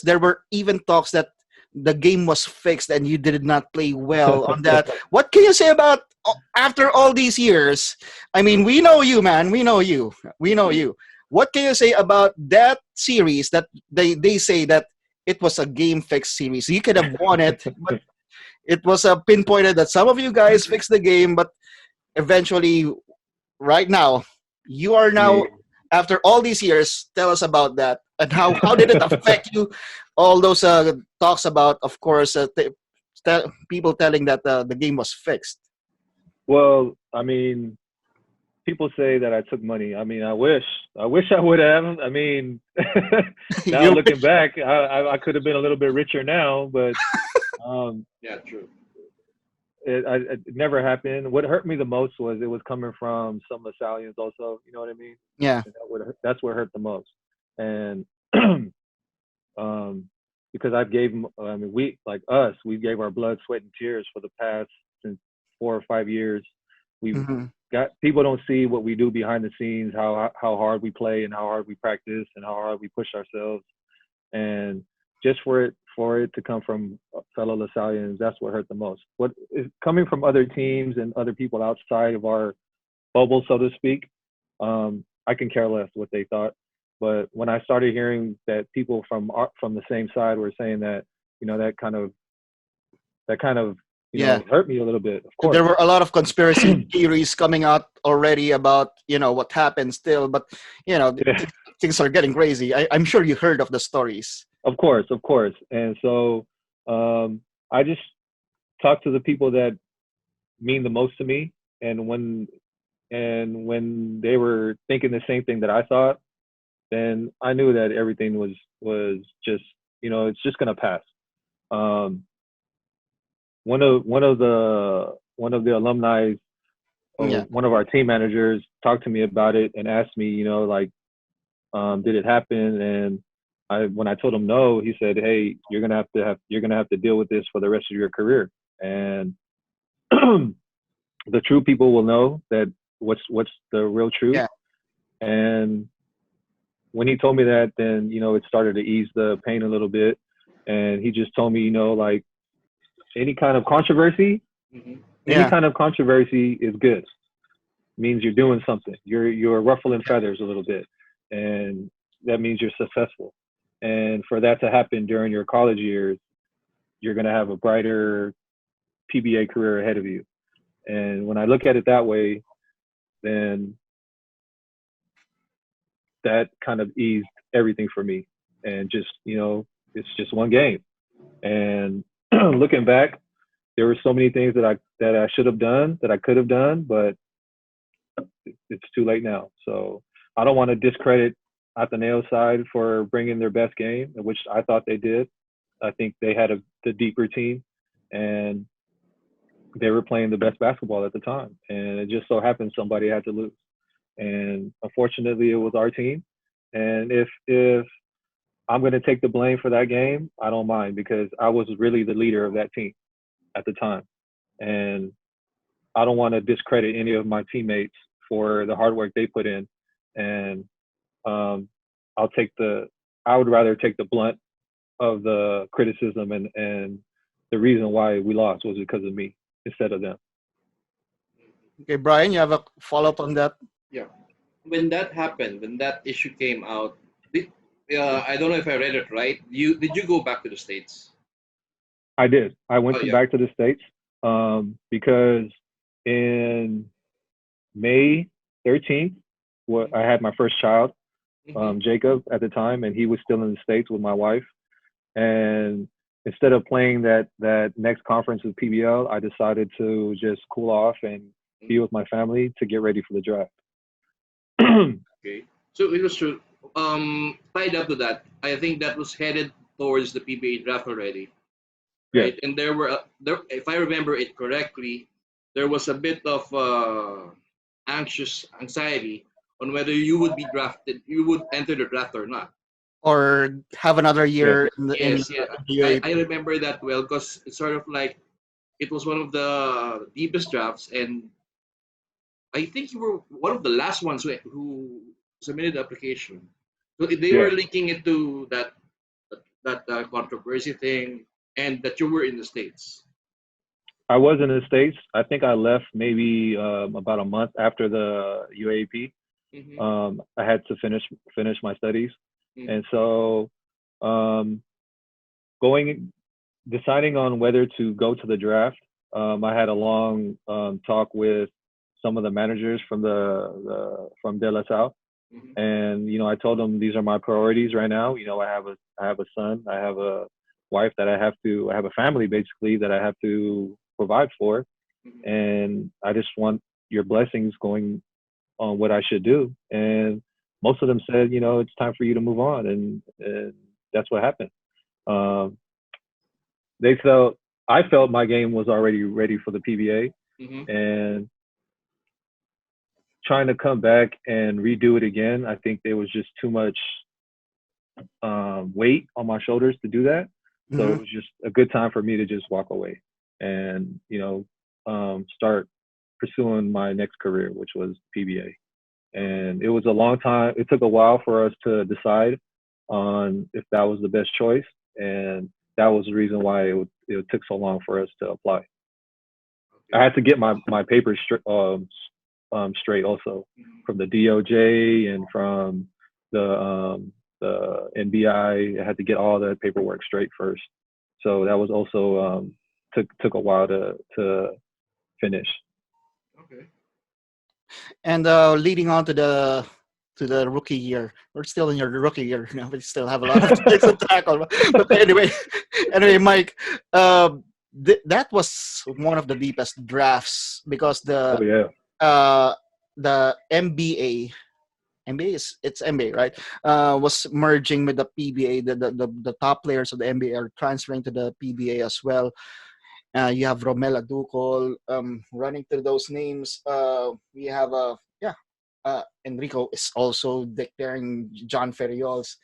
there were even talks that the game was fixed and you did not play well on that. What can you say about after all these years? I mean, we know you, man. We know you. We know you. What can you say about that series that they say that it was a game fixed series? You could have won it, but it was pinpointed that some of you guys fixed the game, but eventually, right now, you are Yeah. now after all these years. Tell us about that and how did it affect you? All those talks about, of course, people telling that the game was fixed. Well, I mean, people say that I took money. I mean, I wish I would have. I mean, now You looking back, I could have been a little bit richer now, but um, Yeah, true. it never happened. What hurt me the most was it was coming from some of the Stallions also. You know what I mean? yeah. And that's what hurt the most. And um, because I mean, we gave our blood, sweat, and tears for the past since 4 or 5 years. We've Hmm. got people don't see what we do behind the scenes, how hard we play and how hard we practice and how hard we push ourselves. And just for it to come from fellow Lasallians, that's what hurt the most. What is coming from other teams and other people outside of our bubble, so to speak, I can care less what they thought. But when I started hearing that people from the same side were saying that, that kind of Yeah. hurt me a little bit. Of And there course, were a lot of conspiracy theories coming out already about what happened still, but yeah, things are getting crazy. I'm sure you heard of the stories. of course. And so I just talk to the people that mean the most to me, and when they were thinking the same thing that I thought, then I knew that everything was just it's just gonna pass. Um, one of the alumni, or Yeah. one of our team managers, talked to me about it and asked me, like, did it happen? And when I told him no, he said, "Hey, you're gonna have to deal with this for the rest of your career." And the true people will know that what's the real truth. Yeah. And when he told me that, then it started to ease the pain a little bit. And he just told me, like, any kind of controversy, Hmm. any Yeah. kind of controversy is good. Means you're doing something. You're ruffling feathers a little bit, and that means you're successful. And for that to happen during your college years, you're gonna have a brighter PBA career ahead of you. And when I look at it that way, then that kind of eased everything for me. And just it's just one game. And looking back, there were so many things that I should have done, that I could have done, but it's too late now. So I don't want to discredit Atheneo's side for bringing their best game, which I thought they did. I think they had the deeper team, and they were playing the best basketball at the time. And it just so happened somebody had to lose. And unfortunately, it was our team. And if I'm going to take the blame for that game, I don't mind, because I was really the leader of that team at the time. And I don't want to discredit any of my teammates for the hard work they put in. And um, I would rather take the blunt of the criticism, and the reason why we lost was because of me instead of them. Okay, Brian, you have a follow up on that? Yeah. When that happened, when that issue came out, did, I don't know if I read it right. Did you go back to the States? I did. I Oh went yeah. back to the States because in May 13th, I had my first child, Hmm. Jacob, at the time, and he was still in the States with my wife. And instead of playing that next conference with PBL, I decided to just cool off and be with my family to get ready for the draft. Okay. So it was true. Tied up to that, I think that was headed towards the PBA draft already, Yes, right? And there were there, if I remember it correctly, there was a bit of anxiety on whether you would be drafted, you would enter the draft or not. Or have another yes, year in Yes, yeah, the UAP. I remember that well because it's sort of like it was one of the deepest drafts, and I think you were one of the last ones who submitted the application. So they were yes. linking it to that controversy thing, and that you were in the states. I was in the States. I think I left maybe about a month after the UAP. Mm-hmm. I had to finish my studies, Mm-hmm. and so um, going deciding on whether to go to the draft. I had a long talk with some of the managers from from De La Salle, Mm-hmm. and I told them these are my priorities right now. I have a son, I have a wife that I have a family basically that I have to provide for, Mm-hmm. and I just want your blessings going on what I should do. And most of them said, it's time for you to move on, and that's what happened. Um, they felt I felt my game was already ready for the PBA, Mm-hmm. and trying to come back and redo it again, I think there was just too much weight on my shoulders to do that. So Hmm. it was just a good time for me to just walk away and start pursuing my next career, which was PBA. Okay. And it was a long time. It took a while for us to decide on if that was the best choice, and that was the reason why it took so long for us to apply. I Okay. had to get my papers straight also Mm-hmm. from the DOJ and from the NBI. I had to get all the paperwork straight first. So that was also took a while to finish. Okay. And leading on to the rookie year, we're still in your rookie year, we still have a lot of things to tackle. But anyway, anyway, Mike, that was one of the deepest drafts because Oh yeah, uh, the MBA is it's MBA, right? Was merging with the PBA. The top players of the MBA are transferring to the PBA as well. You have Romela Ducol running through those names. We have Enrico is also declaring John Ferriols,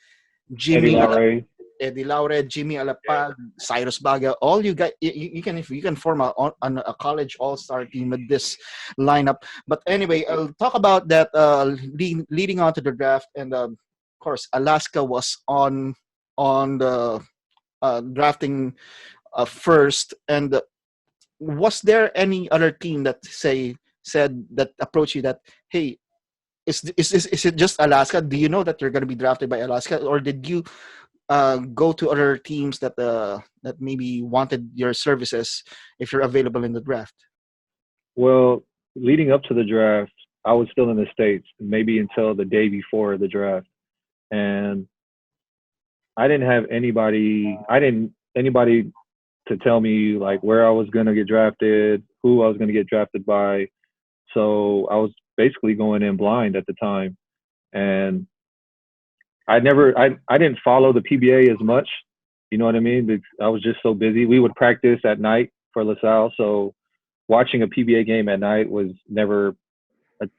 Eddie Jimmy Laure. Eddie Laure, Jimmy Yeah. Alapag, Cyrus Baga. All you guys, you can if you can form a college all star team with this lineup. But anyway, I'll talk about that leading on to the draft, and of course, Alaska was on the drafting first. And was there any other team that said that approached you that, hey, is it just Alaska? Do you know that you're going to be drafted by Alaska, or did you go to other teams that maybe wanted your services if you're available in the draft? Well, leading up to the draft, I was still in the States, maybe until the day before the draft, and I didn't have anybody. I didn't anybody to tell me like where I was gonna get drafted, who I was gonna get drafted by. So I was basically going in blind at the time, and I didn't follow the PBA as much. You know what I mean? Because I was just so busy. We would practice at night for LaSalle, so watching a PBA game at night was never.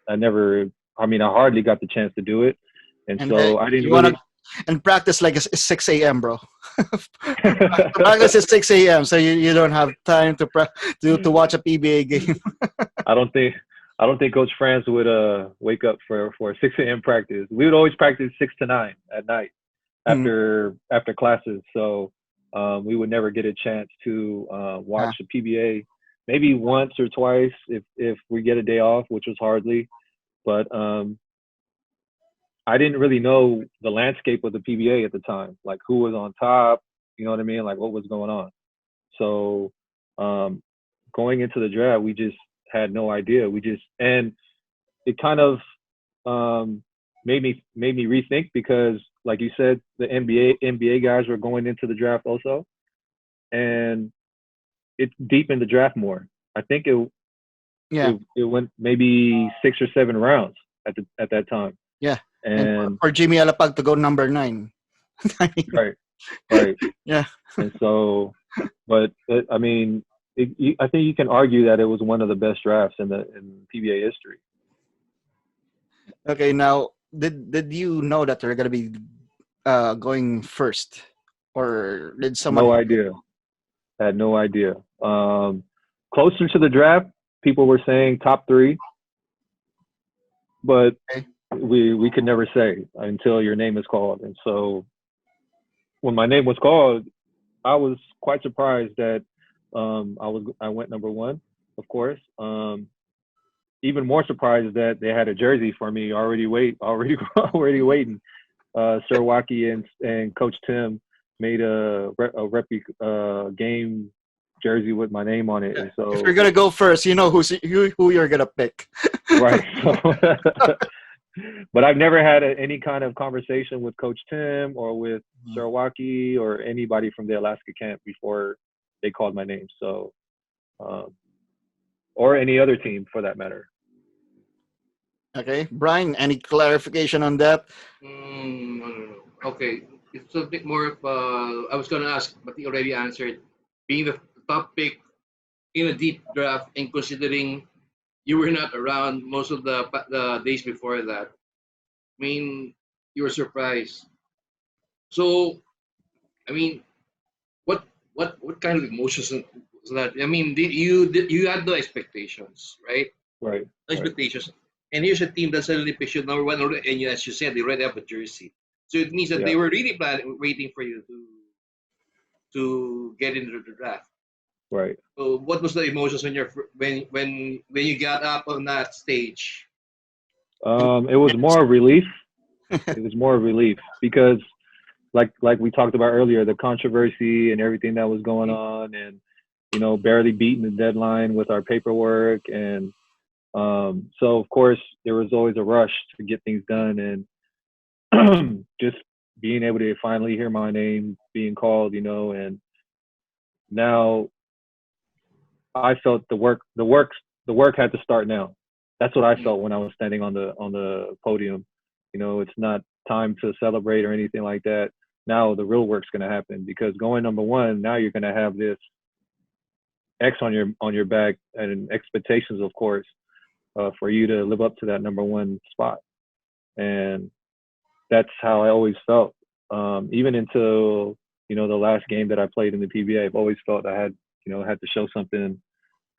I never. I mean, I hardly got the chance to do it, and And so I didn't you want to really. and practice like it's 6 a.m., bro. Practice is 6 a.m., so you don't have time to watch a PBA game. I don't think I don't think Coach Franz would wake up for a 6 a.m. practice. We would always practice 6 to 9 at night Hmm. after classes. So we would never get a chance to watch Ah, the PBA. Maybe once or twice if we get a day off, which was hardly. But I didn't really know the landscape of the PBA at the time, like who was on top. You know what I mean? Like what was going on. So um, going into the draft, we just had no idea. And it kind of um, made me rethink because, like you said, the NBA guys were going into the draft also. and it's deep in the draft more. I think it Yeah, it went maybe 6 or 7 rounds at that time. yeah. And And for Jimmy Alapag to go number 9. I mean, right, right. yeah. And so, but I mean, I think you can argue that it was one of the best drafts in PBA history. Okay, now did you know that they're gonna be going first, or did someone? No idea. I had no idea. Closer to the draft, people were saying top 3, but Okay. we could never say until your name is called. And so when my name was called, I was quite surprised that I went number 1, of course. Even more surprised that they had a jersey for me already already waiting. Sir Waukee and Coach Tim made a game jersey with my name on it, and If you're so gonna go first, you know who you're gonna pick. right. So, but I've never had any kind of conversation with Coach Tim or with Sir Waukee or anybody from the Alaska camp before they called my name. So, or any other team for that matter. Okay, Brian, any clarification on that? No, no, no. Okay, it's a bit more of. I was gonna ask, but you already answered. Being the top pick in a deep draft, and considering you were not around most of the days before that, I mean, you were surprised. So, I mean, what kind of emotions was that? I mean, you had no expectations, right? Right. No Right. expectations. And here's a team that suddenly picks you number 1 already, and as you said, they already have a jersey. So it means that Yeah. they were really planning, waiting for you to get into the draft. Right. So what was the emotions when when you got up on that stage? And It was more relief. It was more relief because like we talked about earlier, the controversy and everything that was going on, and barely beating the deadline with our paperwork, and so of course there was always a rush to get things done, and just being able to finally hear my name being called, and now I felt the work had to start now. That's what I Mm. felt when I was standing on the podium. It's not time to celebrate or anything like that. Now the real work's going to happen because going number 1, now you're going to have this X on your back and expectations, of course, for you to live up to that number 1 spot. And that's how I always felt. Even until the last game that I played in the PBA, I've always felt I had to show something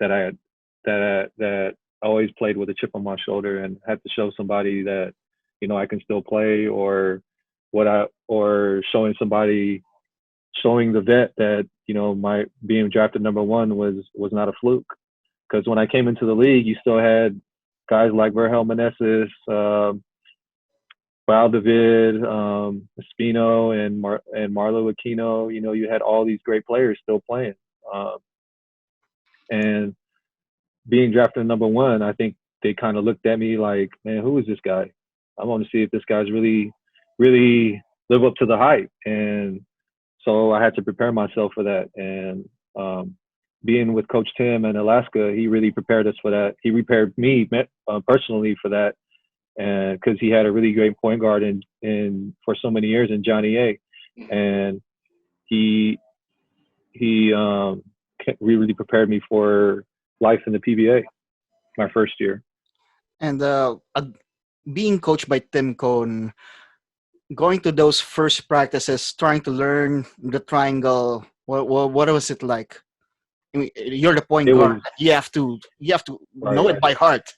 that I had that I always played with a chip on my shoulder and had to show somebody that I can still play, or showing the vet that my being drafted number 1 was not a fluke. Because when I came into the league, you still had guys like Verhel Meneses, Valdavid, Espino, and Marlo Aquino. You had all these great players still playing, and being drafted number 1, I think they kind of looked at me like, man, who is this guy? I want to see if this guy's really, really live up to the hype. And so I had to prepare myself for that. And being with Coach Tim in Alaska, he really prepared us for that. He prepared me personally for that, and because he had a really great point guard in for so many years in Johnny A. And he really prepared me for life in the PBA my first year. And being coached by Tim Cohn, going to those first practices, trying to learn the triangle. What was it like? I mean, you're the point It guard. was You have to know right, it by heart.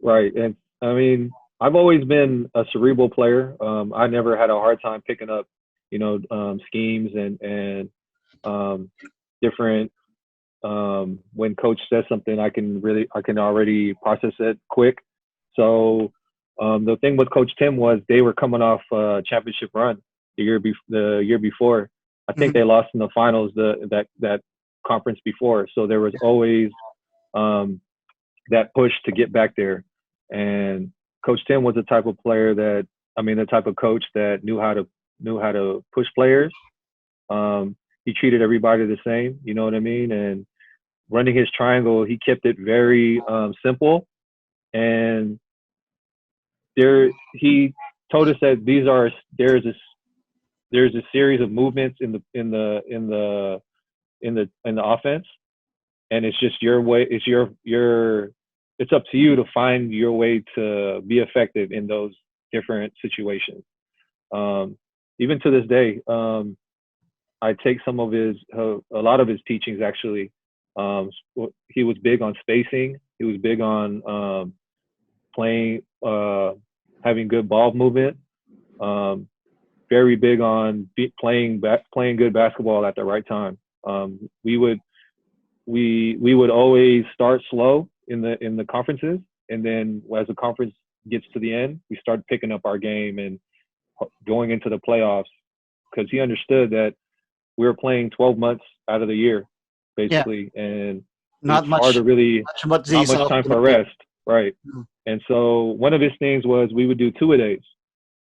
right. And I mean, I've always been a cerebral player. I never had a hard time picking up, schemes and different. When coach says something, I can already process it quick. So the thing with Coach Tim was they were coming off a championship run the year before. I think Mhm. they lost in the finals that conference before. So there was always that push to get back there. And Coach Tim was the type of the type of coach that knew how to push players. he treated everybody the same. You know what I mean? And running his triangle, he kept it very simple. And he told us that there's a series of movements in the offense, and it's just your way. It's your it's up to you to find your way to be effective in those different situations. Even to this day, I take some of a lot of his teachings actually. He was big on spacing. He was big on playing, having good ball movement. Very big on playing good basketball at the right time. We would always start slow in the conferences, and then as the conference gets to the end, we start picking up our game and going into the playoffs, because he understood that we were playing 12 months out of the year, Yeah. basically, and Not it's hard to really much not much time for rest, right? And so one of his things was we would do two-a-days.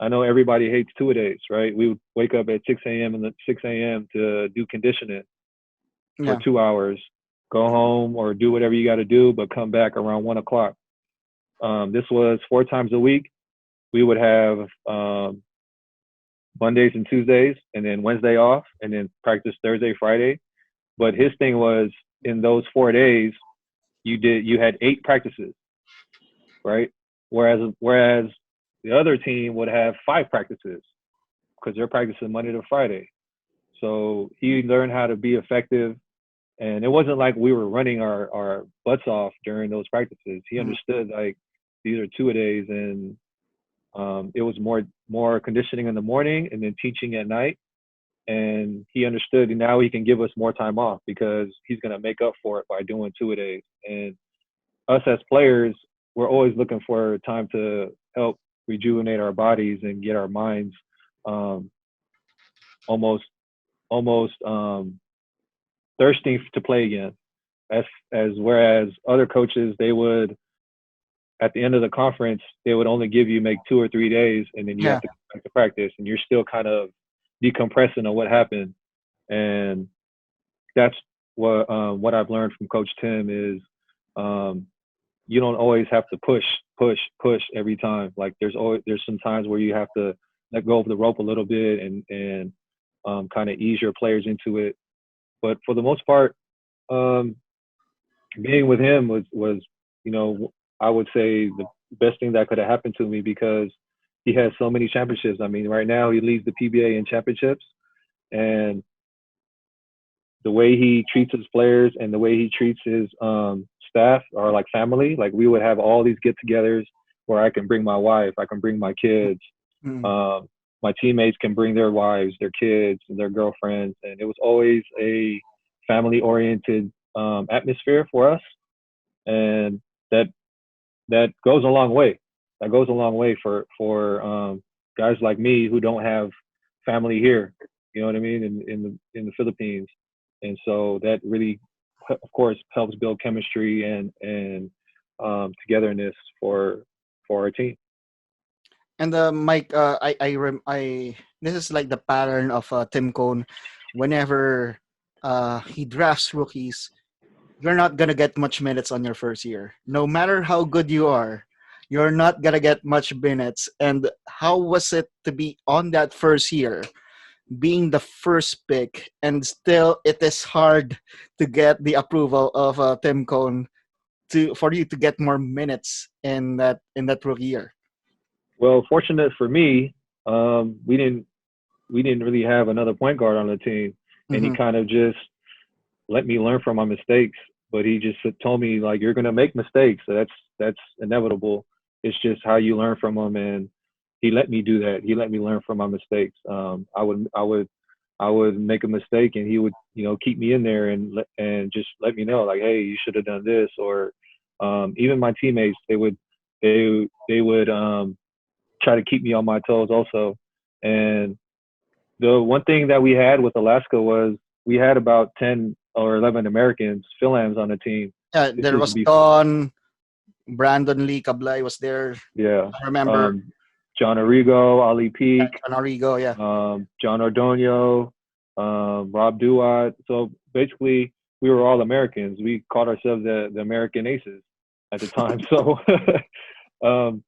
I know everybody hates two-a-days, right? We would wake up at 6 a.m. and 6 a.m. to do conditioning for Yeah. 2 hours, go home or do whatever you got to do, but come back around 1 o'clock. This was 4 times a week. We would have Mondays and Tuesdays, and then Wednesday off, and then practice Thursday, Friday. But his thing was, in those 4 days, you had 8 practices, right? Whereas the other team would have 5 practices because they're practicing Monday to Friday. So he learned how to be effective, and it wasn't like we were running our butts off during those practices. He understood like these are two-a-days, and it was more conditioning in the morning and then teaching at night. And he understood, and now he can give us more time off because he's going to make up for it by doing two-a-days. And us as players, we're always looking for time to help rejuvenate our bodies and get our minds almost thirsting to play again. As whereas other coaches, they would, at the end of the conference, they would only give you make 2 or 3 days, and then you have to go back to practice, and you're still kind of decompressing on what happened. And that's what I've learned from Coach Tim is you don't always have to push every time. Like there's some times where you have to let go of the rope a little bit and kind of ease your players into it. But for the most part, being with him was I would say the best thing that could have happened to me, because he has so many championships. I mean, right now he leads the PBA in championships, and the way he treats his players and the way he treats his staff are like family. Like we would have all these get-togethers where I can bring my wife, I can bring my kids, my teammates can bring their wives, their kids, and their girlfriends, and it was always a family-oriented atmosphere for us, and that goes a long way. That goes a long way for guys like me who don't have family here. You know what I mean? In the Philippines, and so that really, of course, helps build chemistry and togetherness for our team. And Mike, I this is like the pattern of Tim Cone. Whenever he drafts rookies, you're not gonna get much minutes on your first year. No matter how good you are, you're not gonna get much minutes. And how was it to be on that first year, being the first pick, and still it is hard to get the approval of Tim Cone for you to get more minutes in that rookie year? Well, fortunate for me, we didn't really have another point guard on the team, and he kind of just let me learn from my mistakes. But he just told me, like, you're gonna make mistakes. So that's inevitable. It's just how you learn from them, and he let me do that. He let me learn from my mistakes. I would make a mistake, and he would keep me in there and just let me know, like, hey, you should have done this. Or even my teammates, they would try to keep me on my toes also. And the one thing that we had with Alaska was we had about 10 or 11 Americans, Philams, on the team. Yeah, there was Don, Brandon Lee Cablay was there. Yeah. I remember. John Arrigo, Ali Peak. John Arrigo, yeah. John Ordonio, Rob Duat. So basically, we were all Americans. We called ourselves the American Aces at the time. So, um,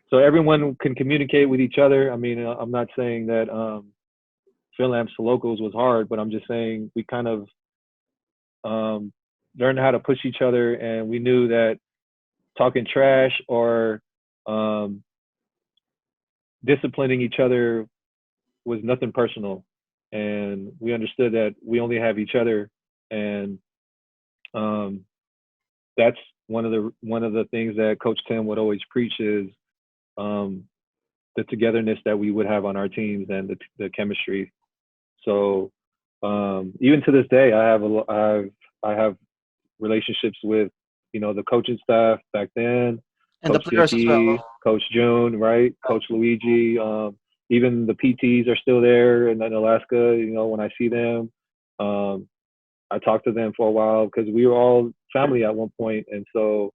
so everyone can communicate with each other. I mean, I'm not saying that Finlam's to locals was hard, but I'm just saying we kind of um, learned how to push each other, and we knew that talking trash or um, disciplining each other was nothing personal, and we understood that we only have each other, and um, that's one of the things that Coach Tim would always preach is um, the togetherness that we would have on our teams and the chemistry. So even to this day, I have relationships with the coaching staff back then, And the Coach players as JP, well. Coach June, right, Coach Luigi. Even the PTs are still there in Alaska. When I see them, I talk to them for a while because we were all family at one point, and so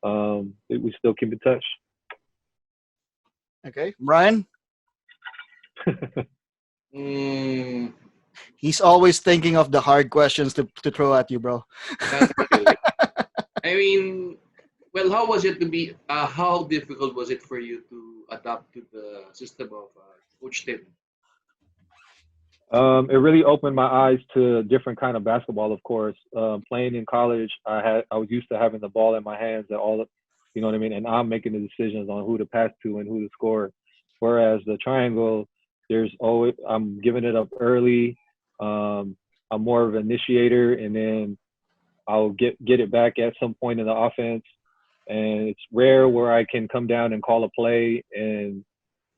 we still keep in touch. Okay, Brian. Mm, He's always thinking of the hard questions to throw at you, bro. not really. I mean, well, how was it to be? How difficult was it for you to adapt to the system of Coach Tim? It really opened my eyes to a different kind of basketball. Of course, playing in college, I was used to having the ball in my hands at all, you know what I mean, and I'm making the decisions on who to pass to and who to score. Whereas the triangle, I'm giving it up early. I'm more of an initiator, and then I'll get it back at some point in the offense. And it's rare where I can come down and call a play, and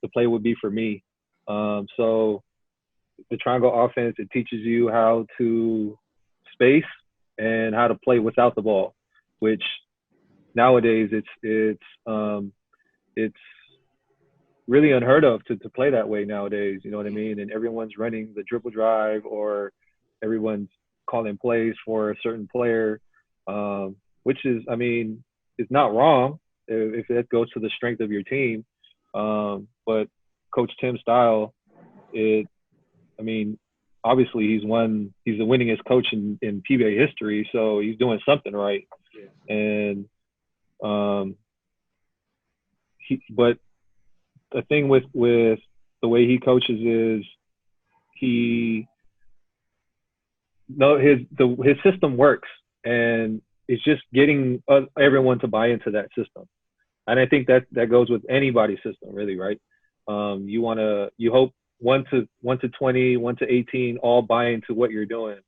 the play would be for me. So the triangle offense, it teaches you how to space and how to play without the ball, which nowadays it's really unheard of to play that way nowadays. You know what I mean? And everyone's running the dribble drive, or everyone's calling plays for a certain player, which is, I mean, it's not wrong if that goes to the strength of your team. But Coach Tim's style, I mean, obviously he's the winningest coach in PBA history, so he's doing something right. Yeah. And but the thing with the way he coaches is his system works, and it's just getting everyone to buy into that system. And I think that goes with anybody's system, really, right? You hope 1 to 20, 1 to 18 all buy into what you're doing,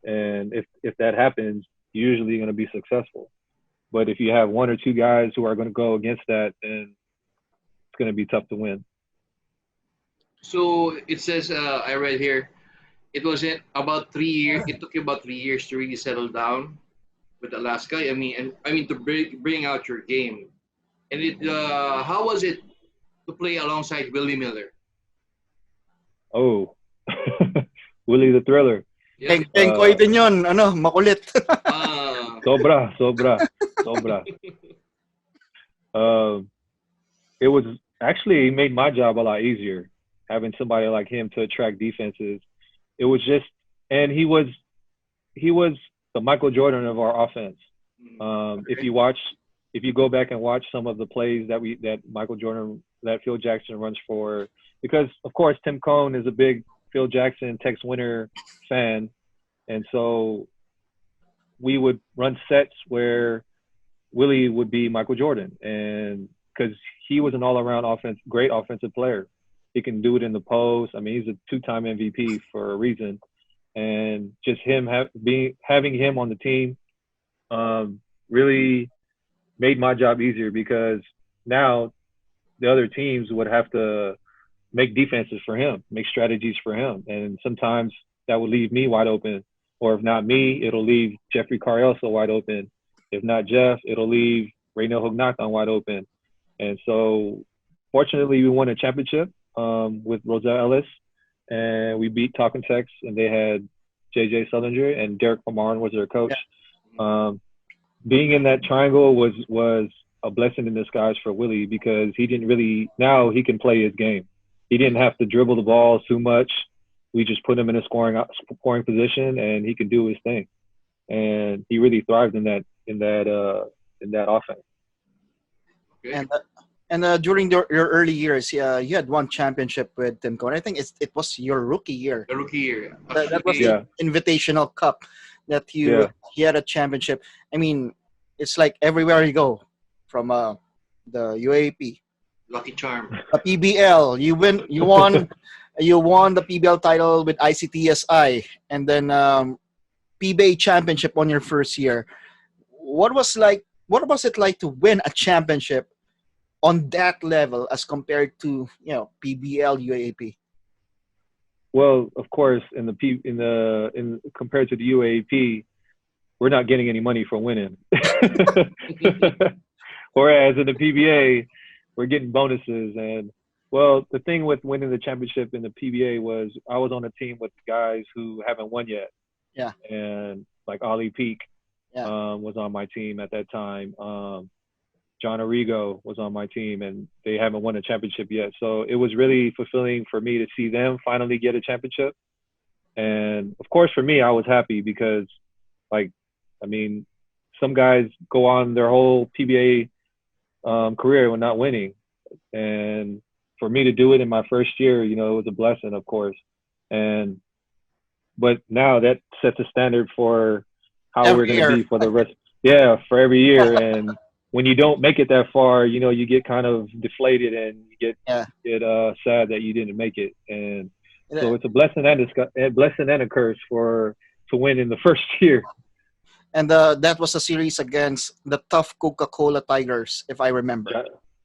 and if that happens, you're usually going to be successful. But if you have 1 or 2 guys who are going to go against that, then it's going to be tough to win. So it says, I read here, it was about 3 years. It took you about 3 years to really settle down with Alaska. I mean to bring out your game. And how was it to play alongside Willie Miller? Oh, Willie the Thriller. Yeah. Tengkoy din yun. Makulit. Sobra. It was actually made my job a lot easier, having somebody like him to attract defenses. It was just, and he was the Michael Jordan of our offense. If you go back and watch some of the plays that Michael Jordan, that Phil Jackson runs for, because of course Tim Cone is a big Phil Jackson, Tex Winter fan, and so we would run sets where Willie would be Michael Jordan, and because he was an all-around great offensive player. He can do it in the post. I mean, he's a 2-time MVP for a reason, and just having him on the team really made my job easier, because now the other teams would have to make defenses for him, make strategies for him, and sometimes that would leave me wide open, or if not me, it'll leave Jeffrey Carrielso wide open. If not Jeff, it'll leave Raynel Hugnatan wide open. And so, fortunately, we won a championship with Roselle Ellis, and we beat Talking Tex, and they had JJ Sullinger, and Derek Pomarn was their coach. Being in that triangle was a blessing in disguise for Willie, because now he can play his game. He didn't have to dribble the ball too much. we just put him in a scoring position, and he could do his thing. And he really thrived in that offense. Okay. And during your early years, you had one championship with Tim Cohn. I think it was your rookie year. The rookie year. That was Actually, the Yeah. Invitational Cup that Yeah. he had a championship. I mean, it's like everywhere you go, from the UAP, Lucky Charm. the PBL. You won the PBL title with ICTSI, and then PBA championship on your first year. What was it like to win a championship on that level as compared to PBL UAP? Well, of course, in compared to the UAP, we're not getting any money for winning. Whereas in the PBA, we're getting bonuses. And well, the thing with winning the championship in the PBA was I was on a team with guys who haven't won yet. Yeah. And like Ollie Peak was on my team at that time. John Arrigo was on my team, and they haven't won a championship yet. So it was really fulfilling for me to see them finally get a championship. And of course, for me, I was happy because, some guys go on their whole PBA career with not winning. And for me to do it in my first year, it was a blessing, of course. But now that sets a standard for how we're going to be for the rest. Yeah, for every year. And when you don't make it that far, you get kind of deflated and you get sad that you didn't make it. And so it's a blessing and a curse to win in the first year. And that was a series against the tough Coca-Cola Tigers, if I remember.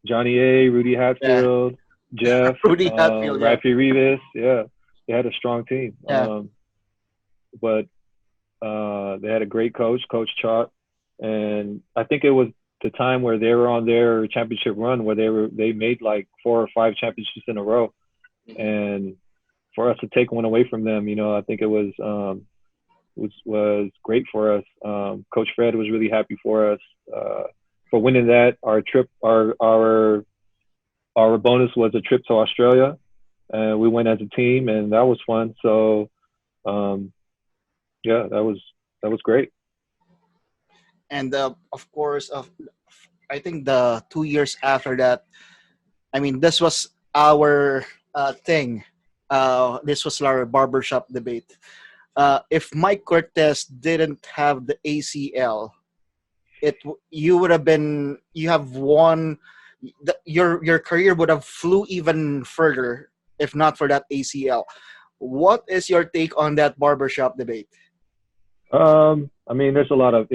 Johnny A, Rudy Hatfield, Jeff, Rudy Hatfield, Rafi Rivas. Yeah, they had a strong team. Yeah. But they had a great coach, Coach Trot. And I think it was the time where they were on their championship run where they made like 4 or 5 championships in a row. And for us to take one away from them, I think it was great for us. Coach Fred was really happy for us for winning that. Our trip, our bonus was a trip to Australia, and we went as a team, and that was fun. So, yeah, that was great. And of course, I think the 2 years after that, this was our thing. This was our barbershop debate. If Mike Cortez didn't have the ACL, you have won. Your career would have flew even further if not for that ACL. What is your take on that barbershop debate? There's a lot of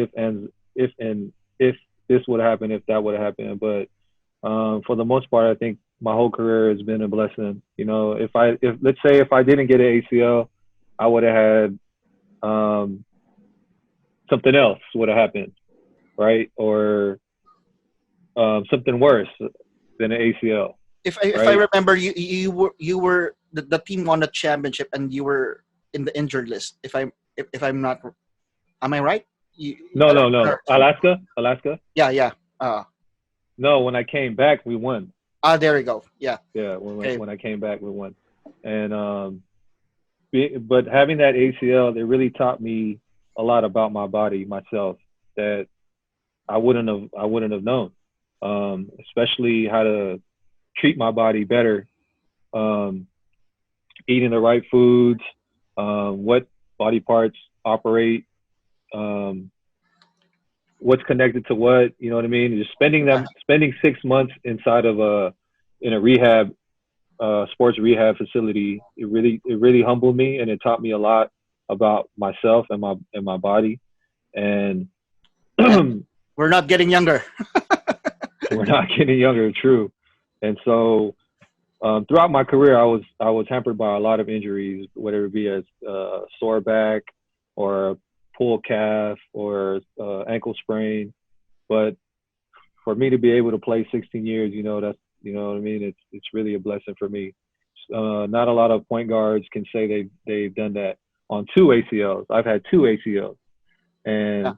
if this would happen, if that would happen, but for the most part, I think my whole career has been a blessing. If let's say if I didn't get an ACL, I would have had something else would have happened, right? Or something worse than an ACL. If I remember, you were the team won the championship and you were in the injured list. If I'm not, am I right? No. Alaska. Yeah. No, when I came back, we won. There we go. Yeah. Yeah, when I came back, we won. And but having that ACL, it really taught me a lot about my body, myself, that I wouldn't have known. Especially how to treat my body better, eating the right foods, what body parts operate, what's connected to what, you know what I mean? Just spending 6 months inside of in a rehab, sports rehab facility, it really humbled me, and it taught me a lot about myself and my body. And we're not getting younger. We're not getting younger, true. And so throughout my career, I was hampered by a lot of injuries, whether it be a sore back or a pulled calf or ankle sprain. But for me to be able to play 16 years, that's, you know what I mean? It's really a blessing for me. Not a lot of point guards can say they've done that on 2 ACLs. I've had 2 ACLs, and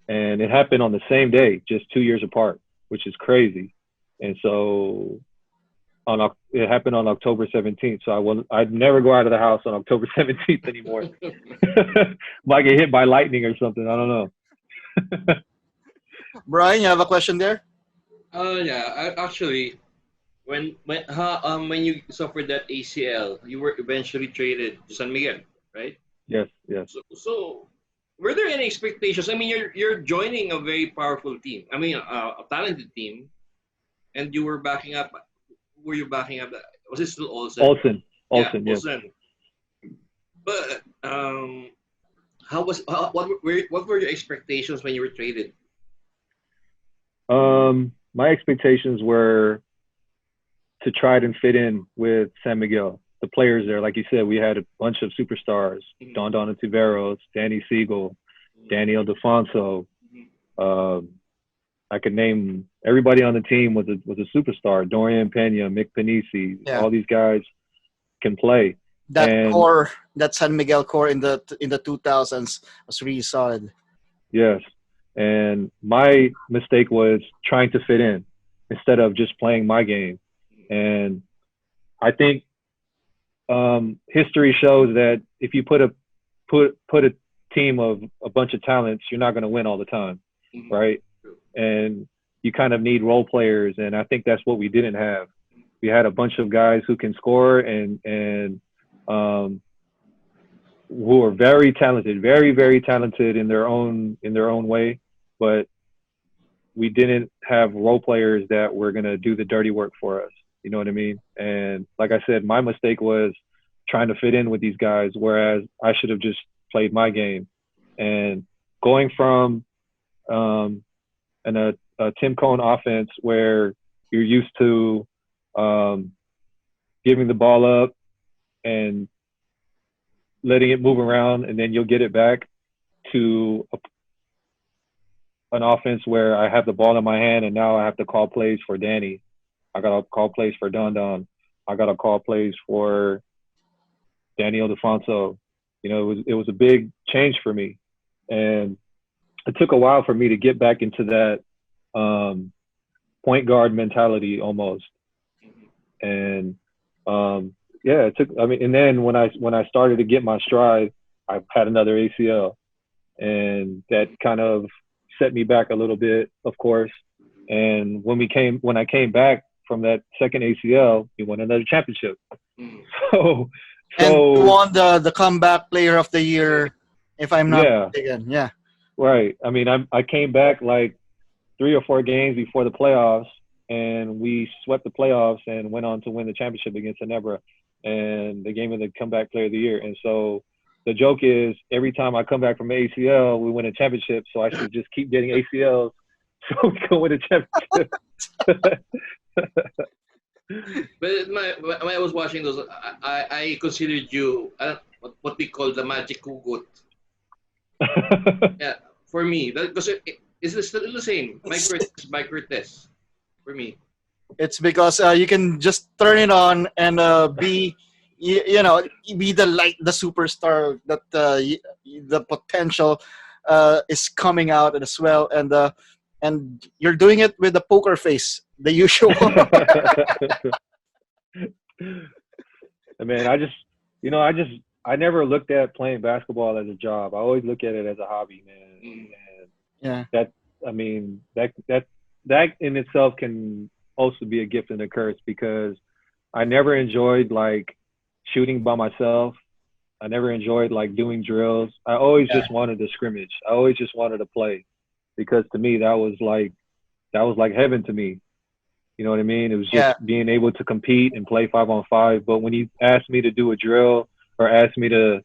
it happened on the same day, just 2 years apart, which is crazy. And so it happened on October 17th. So I'd never go out of the house on October 17th anymore. Might get hit by lightning or something. I don't know. Brian, you have a question there? Yeah. Actually, when you suffered that ACL, you were eventually traded to San Miguel, right? Yes, yes. So were there any expectations? I mean, you're joining a very powerful team. I mean, a talented team, and you were backing up. Were you backing up? Was it still Olsen? Olsen, Yeah, Olsen, yes. Olsen. But what were your expectations when you were traded? My expectations were to try and fit in with San Miguel. The players there, like you said, we had a bunch of superstars: Don Tiveros, Danny Siegel, Daniel Defonso. I could name everybody on the team was a superstar. Dorian Pena, Mick Panisi, Yeah. all these guys can play. That And- core, that San Miguel core in the 2000s was really solid. Yes. And my mistake was trying to fit in instead of just playing my game. And I think history shows that if you put a team of a bunch of talents, you're not going to win all the time, right? And you kind of need role players, and I think that's what we didn't have. We had a bunch of guys who can score and who are very talented, very, very talented in their own way, but we didn't have role players that were going to do the dirty work for us. You know what I mean? And like I said, my mistake was trying to fit in with these guys, whereas I should have just played my game. And going from a Tim Cohn offense where you're used to giving the ball up and letting it move around and then you'll get it back, to an offense where I have the ball in my hand and now I have to call plays for Danny. I got to call plays for Don. I got to call plays for Daniel Defonso. You know, it was a big change for me. And it took a while for me to get back into that point guard mentality almost. And yeah, it took. I mean, and then when I started to get my stride, I had another ACL, and that kind of set me back a little bit, of course. And when I came back from that second ACL, we won another championship. So And you won the comeback player of the year, if I'm not mistaken. Yeah. Right. I mean, I came back like 3 or 4 games before the playoffs, and we swept the playoffs and went on to win the championship against Ginebra, and they gave me the comeback player of the year. And so the joke is, every time I come back from ACL, we win a championship. So I should just keep getting ACLs so we can win a championship. But when I was watching those, I considered you what we call the magic hugot. Yeah, for me, because it's still the same. Mike Cortez, for me. It's because you can just turn it on and be, be the light, the superstar that the potential is coming out as well, and you're doing it with the poker face, the usual. Man, I never looked at playing basketball as a job. I always look at it as a hobby, man. And that in itself can also be a gift and a curse, because I never enjoyed like shooting by myself. I never enjoyed like doing drills. I always just wanted to scrimmage. I always just wanted to play, because to me that was like heaven to me. You know what I mean? It was just being able to compete and play 5-on-5. But when you asked me to do a drill or asked me to,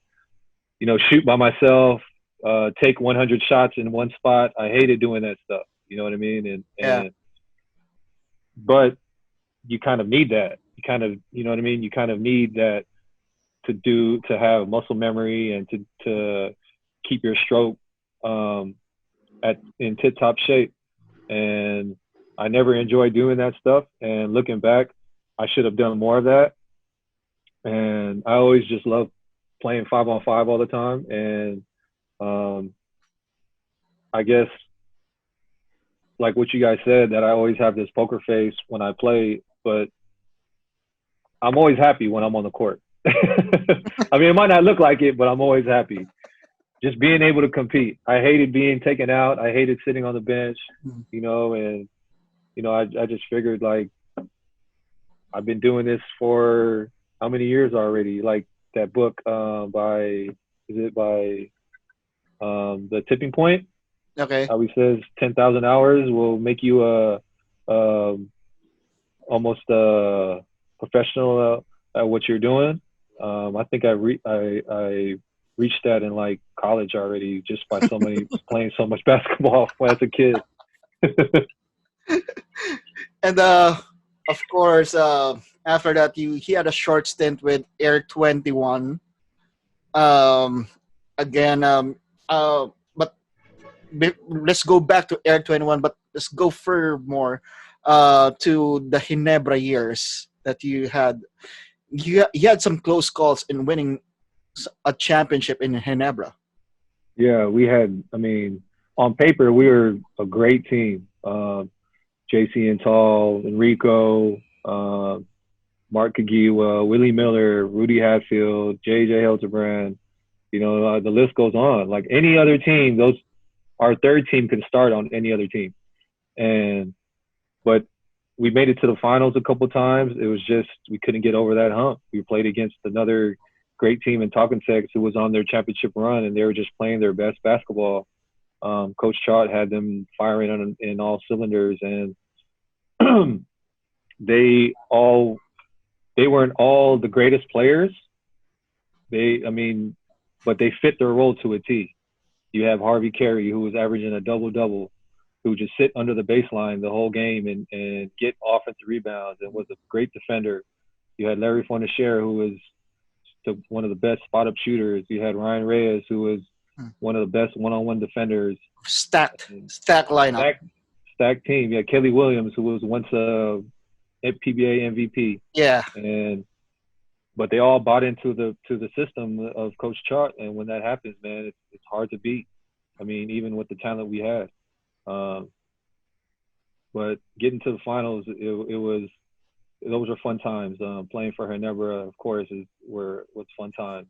shoot by myself, take 100 shots in one spot, I hated doing that stuff. You know what I mean? But you kind of need that. You kind of, you know what I mean? You kind of need that to have muscle memory and to keep your stroke in tip-top shape. And I never enjoyed doing that stuff. And looking back, I should have done more of that. And I always just loved playing 5-on-5 all the time. And I guess, like what you guys said, that I always have this poker face when I play, but I'm always happy when I'm on the court. I mean, it might not look like it, but I'm always happy. Just being able to compete. I hated being taken out. I hated sitting on the bench, Mm. and I just figured like I've been doing this for how many years already? Like that book by The Tipping Point? Okay. How he says 10,000 hours will make you um, almost a professional at what you're doing. I think I reached that in like college already just by playing so much basketball as a kid. And of course, after that, he had a short stint with Air 21. Um, again, but let's go back to Air 21, but let's go further more to the Ginebra years that you had. You had some close calls in winning a championship in Ginebra. Yeah, we had. I mean, on paper, we were a great team. JC and Tall, Enrico, Mark Kagiwa, Willie Miller, Rudy Hatfield, JJ Hildebrand. The list goes on. Like any other team, our third team can start on any other team. But we made it to the finals a couple times. It was just we couldn't get over that hump. We played against another great team in Talking Tex who was on their championship run, and they were just playing their best basketball. Coach Trot had them firing in all cylinders, and they weren't all the greatest players. But they fit their role to a T. You have Harvey Carey, who was averaging a double-double, who would just sit under the baseline the whole game and get offensive rebounds and was a great defender. You had Larry Fonachère, who was one of the best spot-up shooters. You had Ryan Reyes, who was one of the best one-on-one defenders. Stacked lineup. Stacked team. You had Kelly Williams, who was once a PBA MVP. Yeah. But they all bought into the system of Coach Chart, and when that happens, man, it's hard to beat. I mean, even with the talent we had. But getting to the finals, those were fun times. Playing for Ginebra, of course, was fun times.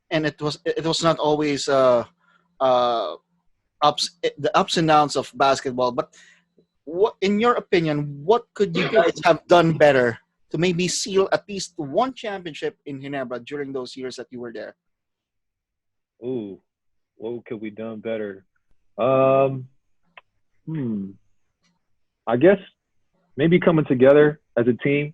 And it was not always the ups and downs of basketball. But what, in your opinion, what could you guys have done better to maybe seal at least one championship in Ginebra during those years that you were there? Ooh, what could we done better? I guess maybe coming together as a team.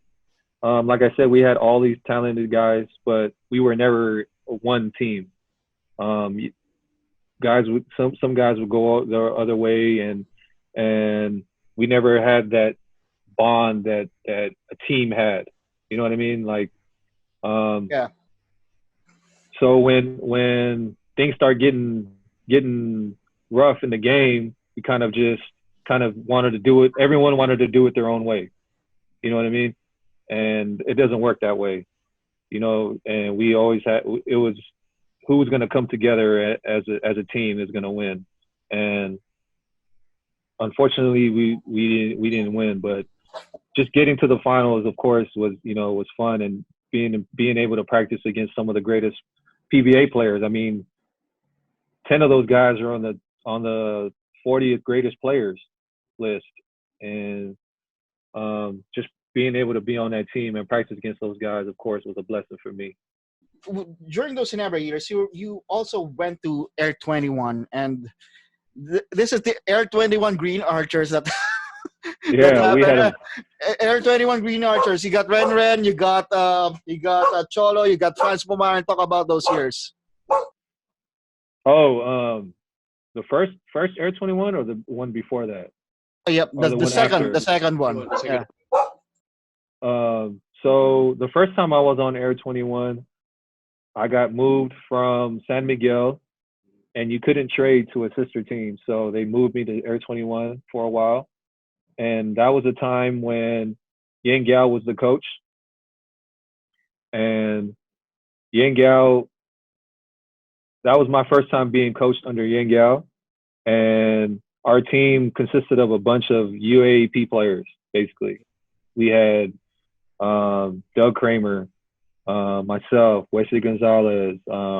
Like I said, we had all these talented guys, but we were never one team. Some guys would go the other way, and we never had that bond that a team had. You know what I mean? Like, Yeah. So when things start getting rough in the game, we kind of wanted to do it. Everyone wanted to do it their own way. You know what I mean? And it doesn't work that way. And we always it was who was going to come together as a team is going to win. And unfortunately, we didn't win. But just getting to the finals, of course, was fun, and being able to practice against some of the greatest PBA players. I mean, 10 of those guys are on the 40th greatest players list, and just being able to be on that team and practice against those guys, of course, was a blessing for me. During those Ginebra years, you also went to Air 21, and this is the Air 21 Green Archers that. Yeah, we had Air 21 Green Archers. You got Ren, you got Cholo, you got Franz Pumaran. Talk about those years. The first Air 21 or the one before that? Yep, the second one. The second. Yeah. So the first time I was on Air 21, I got moved from San Miguel, and you couldn't trade to a sister team, so they moved me to Air 21 for a while. And that was a time when Yen Gao was the coach. And Yen Gao, that was my first time being coached under Yen Gao. And our team consisted of a bunch of UAAP players, basically. We had Doug Kramer, myself, Wesley Gonzalez,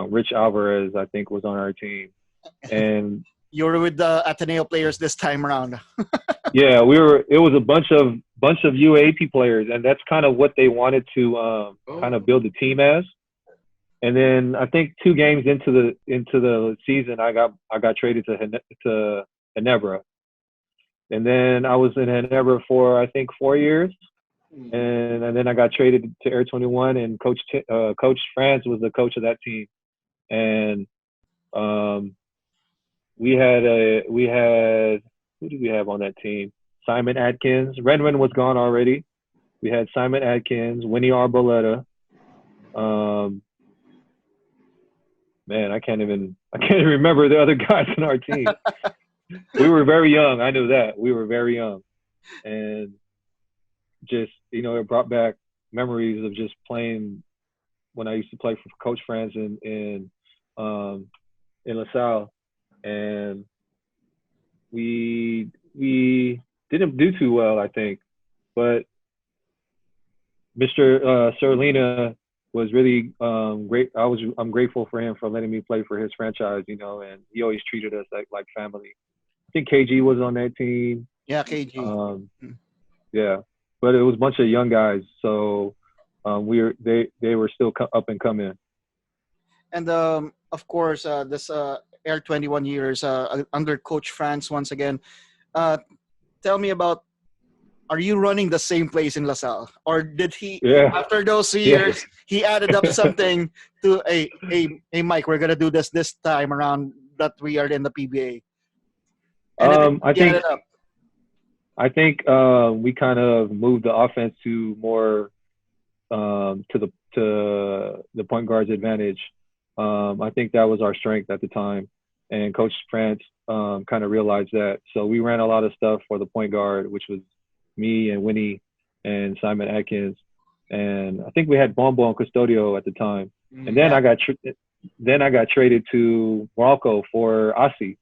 Rich Alvarez, I think was on our team, and You were with the Ateneo players this time around. yeah, we were. It was a bunch of UAP players, and that's kind of what they wanted to kind of Oh. build the team as. And then I think 2 games into the season, I got traded to Ginebra, and then I was in Ginebra for I think 4 years, and then I got traded to Air 21, and Coach France was the coach of that team, and um, we had who did we have on that team? Simon Atkins. Redmond was gone already. We had Simon Atkins, Winnie Arboleta. Um, man, I can't even remember the other guys on our team. We were very young. I knew that. We were very young. And just, it brought back memories of just playing when I used to play for Coach France in LaSalle. And we didn't do too well, I think. But Mr. Serlina was really great. I'm grateful for him for letting me play for his franchise, and he always treated us like family. I think KG was on that team. Yeah, KG. Yeah, but it was a bunch of young guys, so they were still up and coming. And of course, this Air 21 years under Coach France once again. Tell me about, are you running the same place in LaSalle? Or did he, Yeah, after those yeah. years, he added up something to, hey, Mike, we're going to do this time around that we are in the PBA? And then I he think added up. I think we kind of moved the offense to more to the point guard's advantage. I think that was our strength at the time, and Coach France kind of realized that. So we ran a lot of stuff for the point guard, which was me and Winnie and Simon Atkins, and I think we had Bombo and Custodio at the time. And then I got traded to Morocco for Asi.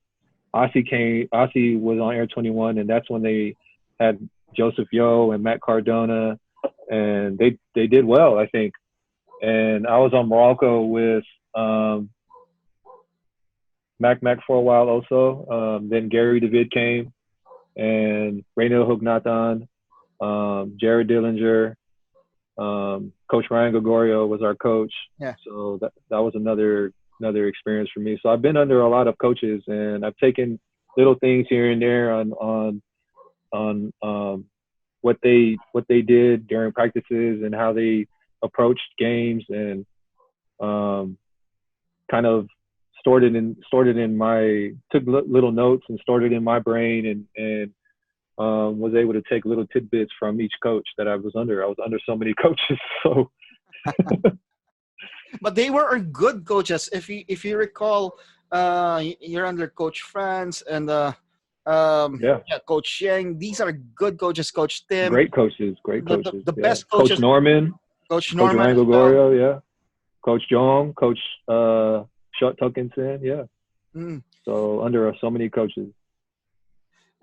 Asi was on Air 21, and that's when they had Joseph Yo and Matt Cardona, and they did well, I think. And I was on Morocco with Mac for a while also. Then Gary David came, and Raynil Hugnatan, Jared Dillinger, Coach Ryan Gregorio was our coach. Yeah. So that was another experience for me. So I've been under a lot of coaches, and I've taken little things here and there on what they did during practices and how they approached games, and kind of took little notes and stored it in my brain, and was able to take little tidbits from each coach that I was under. I was under so many coaches, so. But they were good coaches. If you recall, you're under Coach France and Coach Yang. These are good coaches. Coach Tim. Great coaches. The Yeah. best coaches. Coach Norman. Coach Coach Norman. Ryan as well. Gregorio, yeah. Coach Jong, Coach Shot Tuckinson, yeah. Mm. So under so many coaches.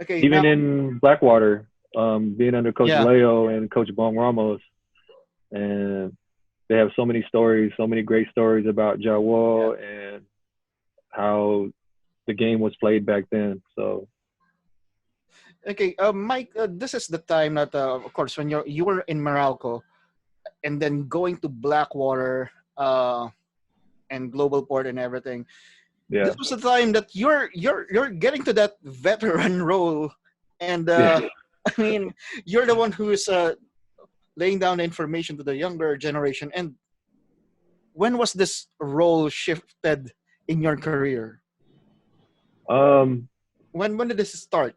Okay. Even now, in Blackwater, being under Coach Yeah. Leo and Coach Bong Ramos, and they have so many stories, so many great stories about Jawo and how the game was played back then. So okay, Mike, this is the time that, of course, when you were in Morocco, and then going to Blackwater and Global Port and everything. yeah, This was the time that you're getting to that veteran role, and yeah. I mean, you're the one who is laying down information to the younger generation. And when was this role shifted in your career? Um, When did this start?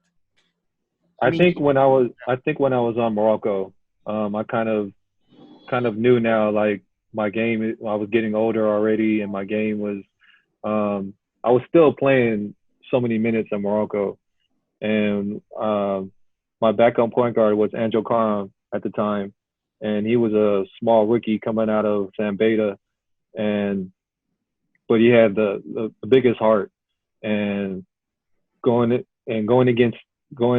I think when I was on Morocco, I kind of knew now, like my game. I was getting older already, and my game was. I was still playing so many minutes in Morocco, and my backup point guard was Angel Karam at the time, and he was a small rookie coming out of San Beda, but he had the biggest heart, and going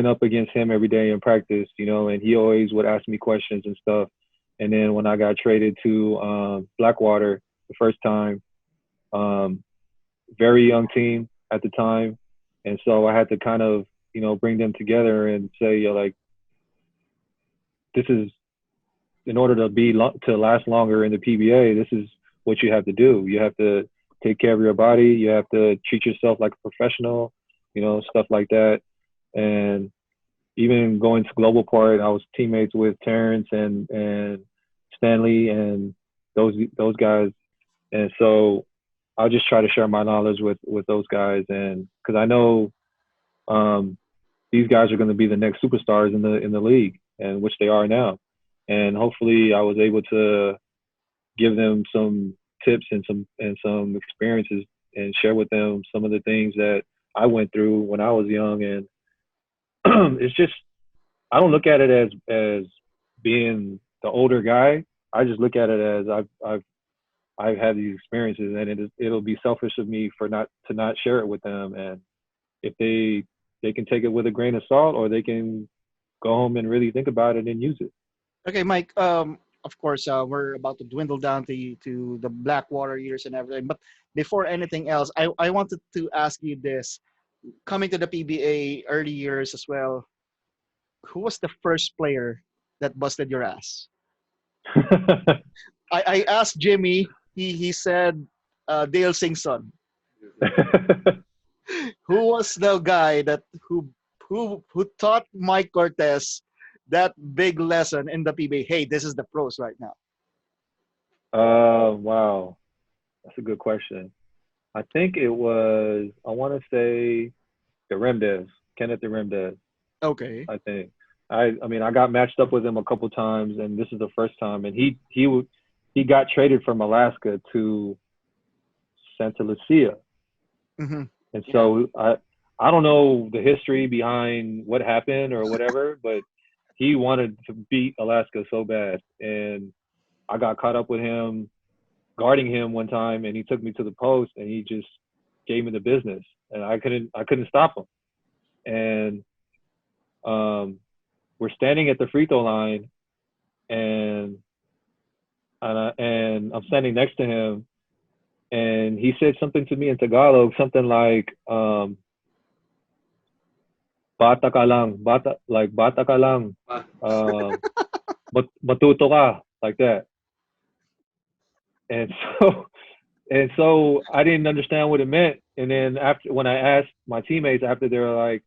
up against him every day in practice, and he always would ask me questions and stuff. And then when I got traded to Blackwater the first time, um, very young team at the time, and so I had to kind of bring them together and say, like, this is in order to to last longer in the PBA. This is what you have to do. You have to take care of your body. You have to treat yourself like a professional, stuff like that. And even going to Global Part, I was teammates with Terrence and Stanley and those guys. And so I'll just try to share my knowledge with those guys, and because I know these guys are going to be the next superstars in the league, and which they are now. And hopefully, I was able to give them some tips and some experiences, and share with them some of the things that I went through when I was young. And it's just, I don't look at it as being the older guy. I just look at it as I've had these experiences, and it'll be selfish of me for not share it with them. And if they can take it with a grain of salt, or they can go home and really think about it and use it. Okay, Mike. Of course, we're about to dwindle down to the Blackwater years and everything. But before anything else, I wanted to ask you this: coming to the PBA early years as well, who was the first player that busted your ass? I asked Jimmy. He said Dale Singson. Who was the guy who taught Mike Cortez that big lesson in the PBA? Hey, this is the pros right now. Wow, that's a good question. I think it was, I want to say, the Remdes, Kenneth the Remdes. Okay. I think. I mean, I got matched up with him a couple times, and this is the first time. And he got traded from Alaska to Santa Lucia. Mm-hmm. And so I don't know the history behind what happened or whatever, but he wanted to beat Alaska so bad. And I got caught up with him guarding him one time, and he took me to the post, and he just gave me the business, and I couldn't stop him. And we're standing at the free throw line, and I'm standing next to him, and he said something to me in Tagalog, something like "bata ka lang," bata ka lang, matuto ka, like that. And so I didn't understand what it meant. And then after, when I asked my teammates after, they were like,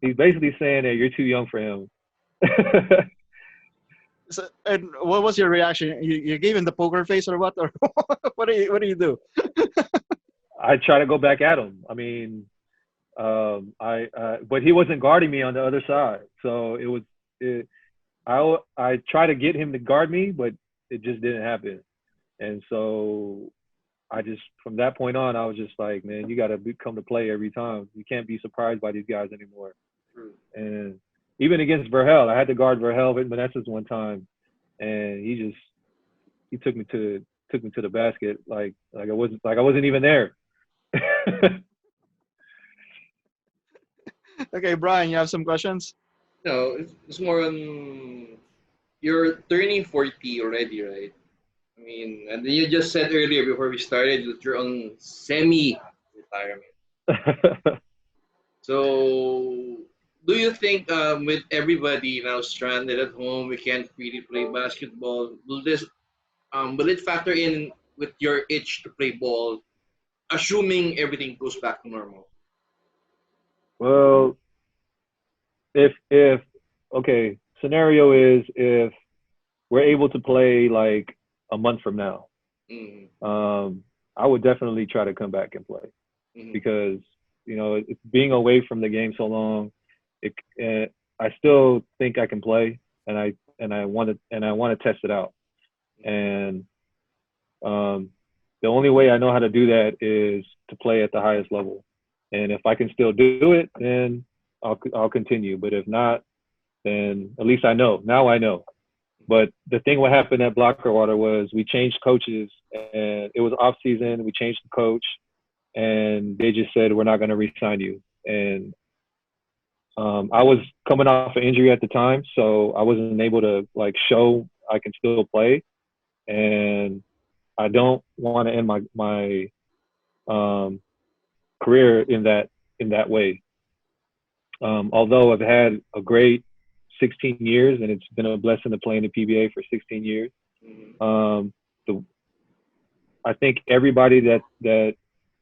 he's basically saying that you're too young for him. So, and what was your reaction? You gave him the poker face or what? Or what do you do? I try to go back at him. I mean, but he wasn't guarding me on the other side, so I try to get him to guard me, but it just didn't happen. And so I just, from that point on, I was just like, man, you got to come to play every time. You can't be surprised by these guys anymore. And even against Verhel, I had to guard Verhel with Meneses one time, and he took me to the basket like I wasn't even there. Okay, Brian, you have some questions? No, it's more on, you're turning 40 already, right? I mean, and then you just said earlier before we started that you're on semi-retirement. So, do you think with everybody now stranded at home, we can't really play basketball? Will it factor in with your itch to play ball, assuming everything goes back to normal? Well, if okay, scenario is if we're able to play like a month from now, I would definitely try to come back and play, because it's being away from the game so long. I still think I can play, and I want to test it out. And the only way I know how to do that is to play at the highest level. And if I can still do it, then I'll continue. But if not, then at least I know. Now I know. But the thing what happened at Blackwater was we changed coaches, and it was off season. We changed the coach, and they just said, we're not going to re-sign you. And I was coming off an injury at the time, so I wasn't able to like show I can still play, and I don't want to end my um, career in that way. Although I've had a great 16 years, and it's been a blessing to play in the PBA for 16 years. Mhm. The I think everybody that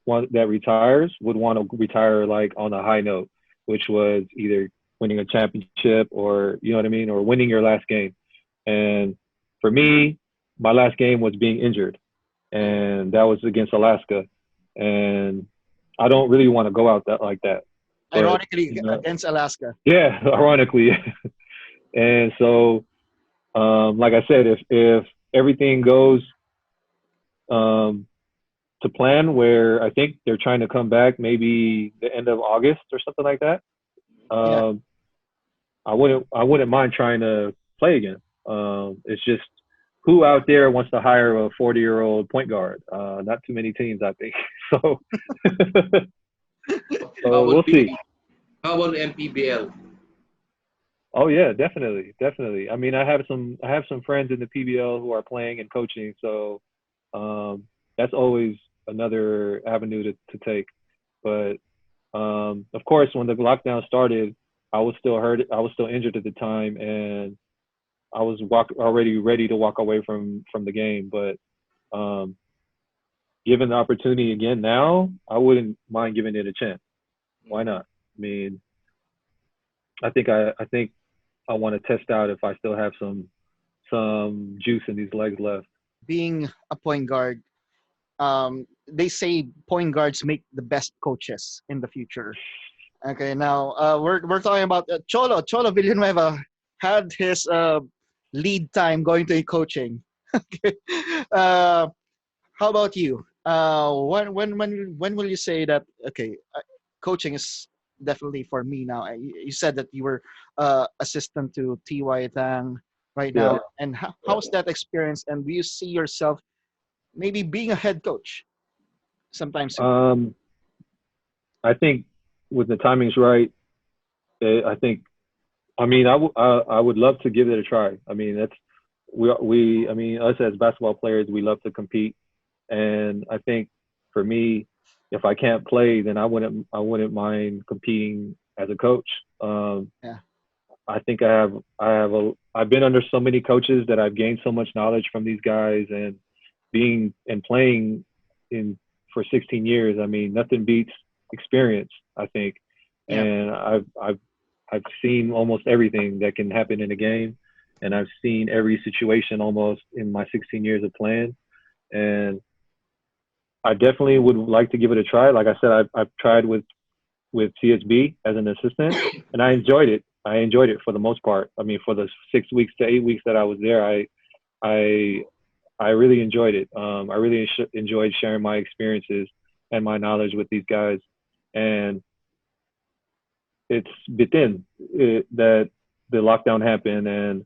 retires would want to retire like on a high note, which was either winning a championship or you know what I mean, or winning your last game. And for me, my last game was being injured, and that was against Alaska. And I don't really want to go out that like that. But Ironically, you know, against Alaska. yeah, ironically. And so, like I said, if everything goes um, to plan, where I think they're trying to come back maybe the end of August or something like that. Yeah. Um, I wouldn't mind trying to play again. It's just who out there wants to hire a 40-year-old point guard? Not too many teams, I think. So, How so about we'll see. how about MPBL? Oh yeah, definitely, definitely. I mean, I have some friends in the PBL who are playing and coaching, so that's always another avenue to take. But of course, when the lockdown started, I was still hurt. I was still injured at the time, and I was already ready to walk away from the game. But um, given the opportunity again now, I wouldn't mind giving it a chance. Why not? I mean, I think I want to test out if I still have some juice in these legs left. Being a point guard, they say point guards make the best coaches in the future. Okay, now we're talking about Cholo Villanueva had his lead time going to coaching. uh, how about you? When will you say that? Okay, coaching is definitely for me now. You said that you were assistant to Ty Tang right Yeah. now, and how's that experience? And do you see yourself maybe being a head coach sometime soon? Um, I think when the timing's right, I think. I mean, I would love to give it a try. I mean, that's I mean, us as basketball players, we love to compete, and I think for me, if I can't play, then I wouldn't mind competing as a coach. Um, Yeah, I think I've been under so many coaches that I've gained so much knowledge from these guys, and being and playing in for 16 years. I mean, nothing beats experience, I think. yeah. And I've seen almost everything that can happen in a game, and I've seen every situation almost in my 16 years of playing. And I definitely would like to give it a try. Like I said, I've tried with CSB as an assistant, and I enjoyed it. I enjoyed it for the most part. I mean, for the 6 weeks to 8 weeks that I was there, I I really enjoyed it. I really enjoyed sharing my experiences and my knowledge with these guys. And it's within that the lockdown happened. And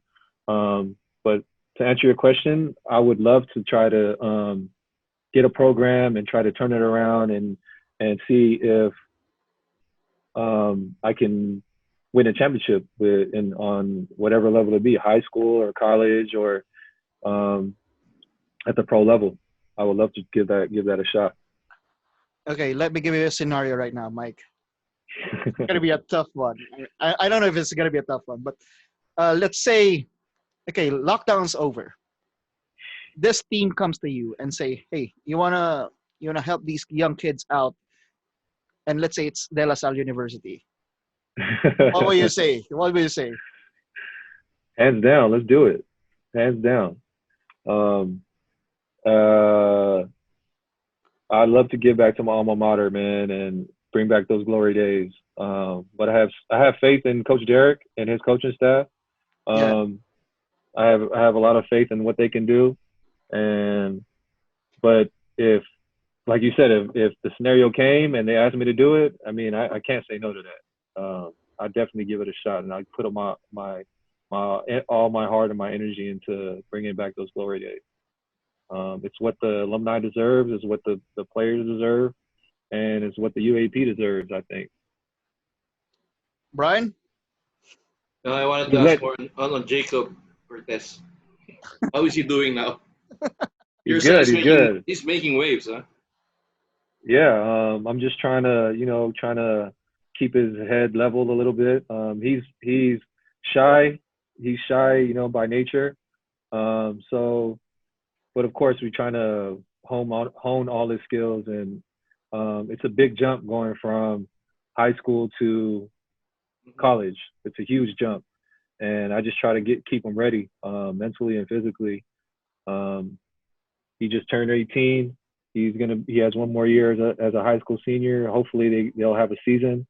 but to answer your question, I would love to try to get a program and try to turn it around and see if I can win a championship on whatever level it be, high school or college or um, at the pro level. I would love to give that a shot. Okay, let me give you a scenario right now, Mike. It's gonna be a tough one. I don't know if it's gonna be a tough one, but let's say, okay, lockdown's over. This team comes to you and say, hey, you wanna help these young kids out, and let's say it's De La Salle University. What will you say? What will you say? Hands down, let's do it. Hands down. Um, uh, I'd love to give back to my alma mater, man, and bring back those glory days. But I have faith in Coach Derek and his coaching staff. Yeah, Um, I have a lot of faith in what they can do. And but if, like you said, if the scenario came and they asked me to do it, I mean, I can't say no to that. I definitely give it a shot, and I put my all my heart and my energy into bringing back those glory days. It's what the alumni deserves, it's what the players deserve, and it's what the UAP deserves, I think. Brian. I wanted to You ask let more on Jacob Cortez. How is he doing now? Your He's son good. is He's making good. he's making waves, huh? Yeah. I'm just trying to, trying to keep his head leveled a little bit. He's shy. He's shy, by nature. So, but of course, we're trying to hone all his skills, and it's a big jump going from high school to Mhm. college. It's a huge jump, and I just try to keep him ready, mentally and physically. Um, he just turned 18. He has one more year as a high school senior. Hopefully they'll have a season,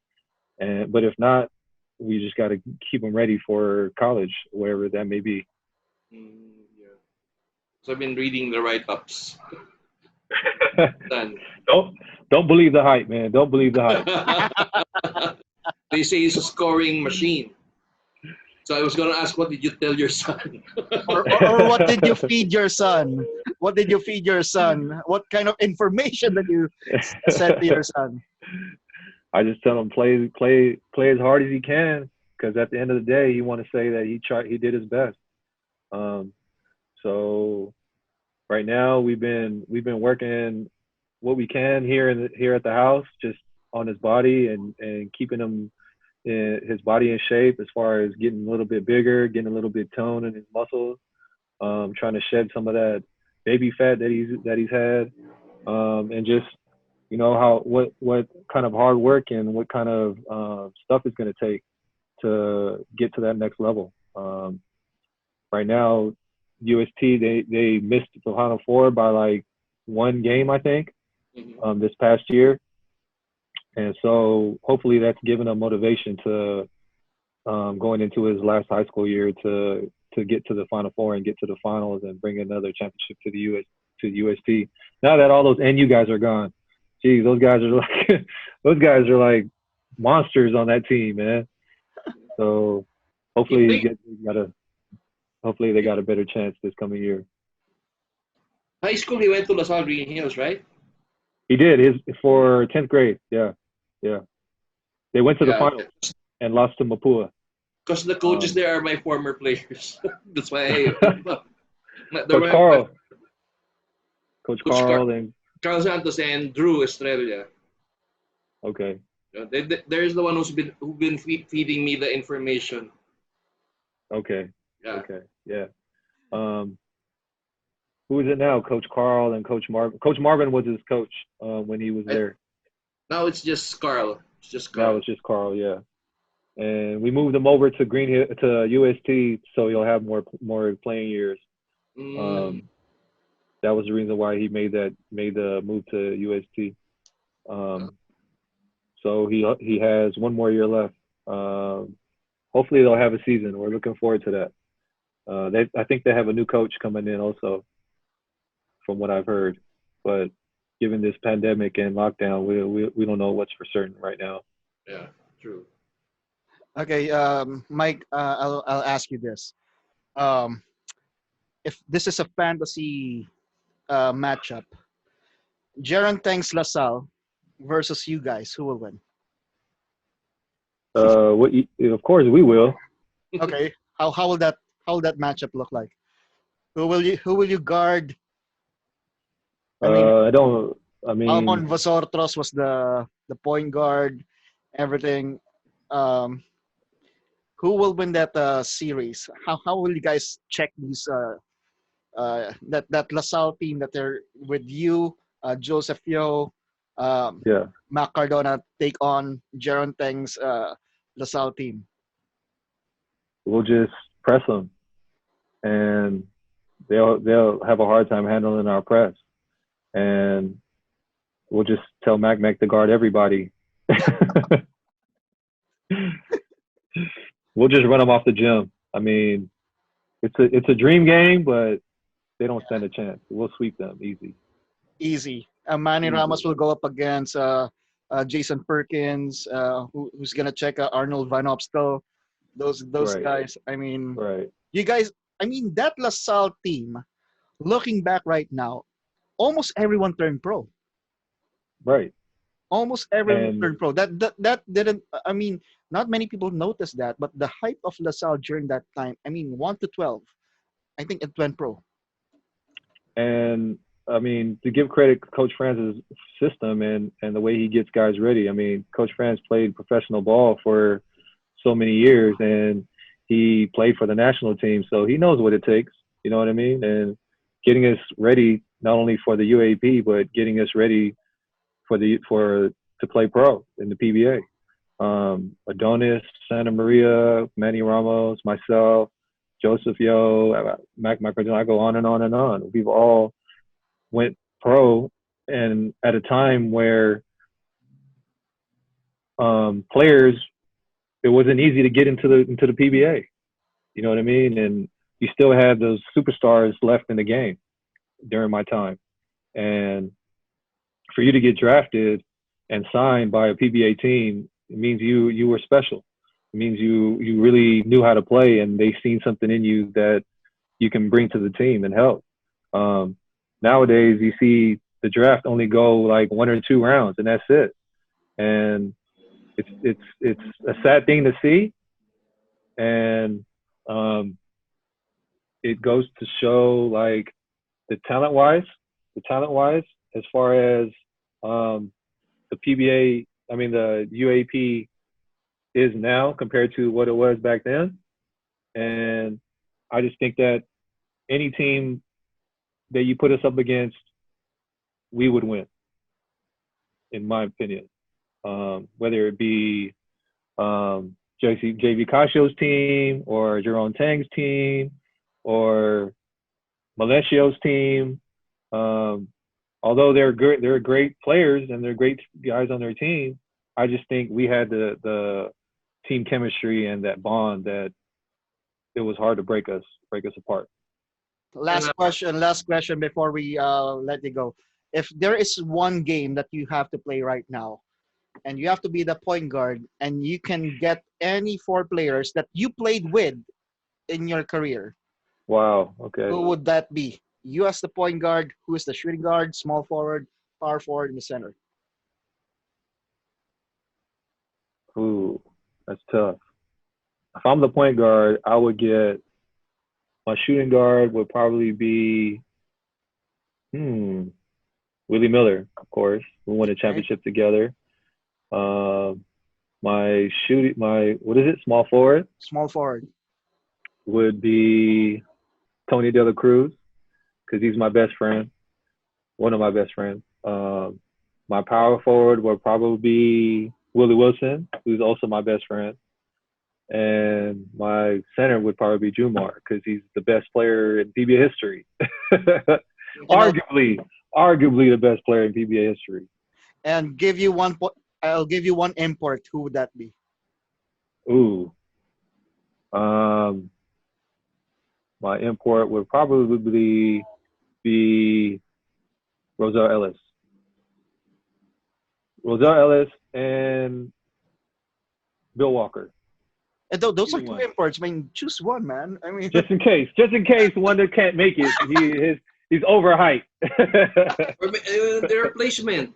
but if not, we just got to keep him ready for college, wherever that may be. Yeah. So I've been reading the write-ups. Done. don't don't believe the hype, man. Don't believe the hype. They say he's a scoring machine. So I was gonna ask, what did you tell your son? Or what did you feed your son? What did you feed your son? What kind of information did you said to your son? I just tell him play as hard as he can, because at the end of the day, you want to say that he did his best. Um, so right now we've been working what we can here at the house, just on his body, and keeping his body in shape, as far as getting a little bit bigger, getting a little bit tone in his muscles, trying to shed some of that baby fat that he's had, and just what kind of hard work and what kind of stuff it's going to take to get to that next level. Right now, UST they missed the Final Four by like one game, I think, Mhm. this past year, and so hopefully that's given him motivation to, going into his last high school year, to get to the Final Four and get to the finals and bring another championship to the to UST. Now that all those NU guys are gone, geez, those guys are like those guys are like monsters on that team, man. So He hopefully played hopefully they got a better chance this coming year. high school. He went to LaSalle Green Hills, right? He did his for 10th grade. Yeah, yeah. They went to the Yeah, finals and lost to Mapua. because the coaches Um, there are my former players. That's why they're Coach Carl, Coach Coach Carl, and Carl Santos and Drew Estrella. okay, There's the one who's been feeding me the information. okay, Yeah. okay, yeah. Um, who is it now? Coach Carl and Coach Marvin. Coach Marvin was his coach, when he was I, there. now it's just Carl. It's just Now Carl. it's just Carl, yeah. And we moved him over to Green Hill to UST, so he'll have more playing years. Mm, Um, that was the reason why he made the move to UST. Um, so he has one more year left. Hopefully they'll have a season. We're looking forward to that. I think they have a new coach coming in also, from what I've heard. But given this pandemic and lockdown, we don't know what's for certain right now. yeah, true. Okay, Mike, I'll ask you this. Um, if this is a fantasy matchup, Jaron Tanks LaSalle versus you guys, who will win? Of course we will. Okay, how will that matchup look like? Who will you guard? I mean, I don't. I mean, Almon Vasortros was the point guard, everything. Um, who will win that series? How will you guys check these that LaSalle team that they're with you, Joseph Yo, um, yeah, Mac Cardona take on Jaron Teng's LaSalle team? we'll just press them, and they'll have a hard time handling our press, and we'll just tell Mac to guard everybody. We'll just run them off the gym. I mean, it's a dream game, but they don't stand a chance. We'll sweep them easy. Easy. Manny Easy. Ramos will go up against Jason Perkins, who's gonna check Arnold Van Opstel. Those Right, guys. I mean, right, you guys. I mean, that LaSalle team. Looking back right now, almost everyone turned pro. right. Almost everyone And turned pro. That didn't. I mean, not many people noticed that, but the hype of LaSalle during that time. I mean, 1 to 12. I think it went pro. And I mean, to give credit to Coach Franz's system and the way he gets guys ready. I mean, Coach Franz played professional ball for so many years, and he played for the national team, so he knows what it takes. You know what I mean? And getting us ready not only for the UAP, but getting us ready for to play pro in the PBA. Adonis, Santa Maria, Manny Ramos, myself, Joseph Yo, Mac Microgen. I go on and on and on. We've all went pro, and at a time where players, it wasn't easy to get into the PBA. You know what I mean? And you still had those superstars left in the game during my time, and for you to get drafted and signed by a PBA team, it means you were special. It means you really knew how to play, and they seen something in you that you can bring to the team and help. Nowadays, you see the draft only go like 1 or 2 rounds, and that's it. And it's a sad thing to see, and it goes to show like the talent wise, as far as the PBA, I mean the UAP is now compared to what it was back then. And I just think that any team that you put us up against, we would win, in my opinion. Whether it be JV Casio's team or Jerome Tang's team or Malecio's team. Although they're great players and they're great guys on their team, I just think we had the team chemistry and that bond that it was hard to break us apart. Last question before we let you go. If there is one game that you have to play right now, and you have to be the point guard, and you can get any 4 players that you played with in your career, Wow. Okay. who would that be? You as the point guard, who is the shooting guard, small forward, power forward, in the center? Ooh, that's tough. If I'm the point guard, I would get my shooting guard would probably be Willie Miller, of course. We won a championship together. My what is it? Small forward Small forward. would be Tony De La Cruz, because he's my best friend, one of my best friends. My power forward would probably be Willie Wilson, who's also my best friend. And my center would probably be Jumar, because he's the best player in PBA history. arguably the best player in PBA history. And I'll give you one import. Who would that be? Ooh. My import would probably be Roselle Ellis. Roselle Ellis and Bill Walker. And those are 2 imports. I mean, choose one, man. I mean, Just in case one that can't make it, he's overhyped. The replacement.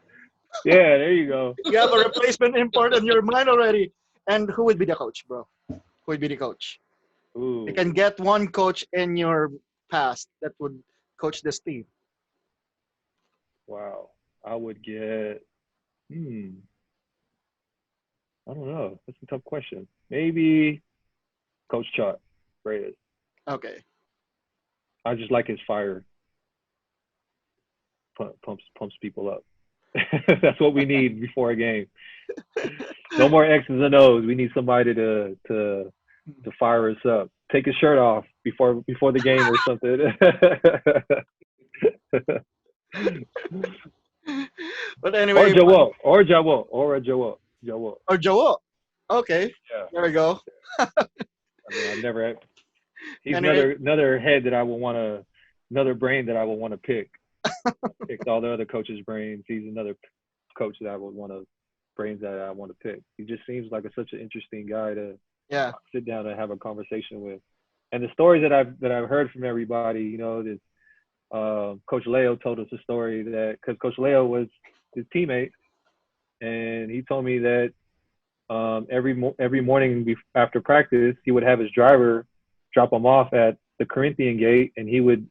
Yeah, there you go. you have a replacement import in your mind already. And who would be the coach, bro? Who would be the coach? Ooh. You can get one coach in your past that would coach this team. Wow. I would get I don't know. That's a tough question. Maybe Coach Chuck Reyes. Okay. I just like his fire. Pumps people up. That's what we need before a game. No more X's and O's. We need somebody to fire us up. Take his shirt off before the game or something. But anyway. Or Joel. Or Joel. Okay. Yeah. There we go. I mean, I've never had. He's Anyway. another head that I would want to, another brain that I would want to pick. Picked all the other coaches' brains. He's another coach that I would want to brains that I want to pick. He just seems like such an interesting guy to sit down and have a conversation with. And the stories that I've heard from everybody, you know, this Coach Leo told us a story that because Coach Leo was his teammate, and he told me that every morning after practice, he would have his driver drop him off at the Corinthian gate, and he would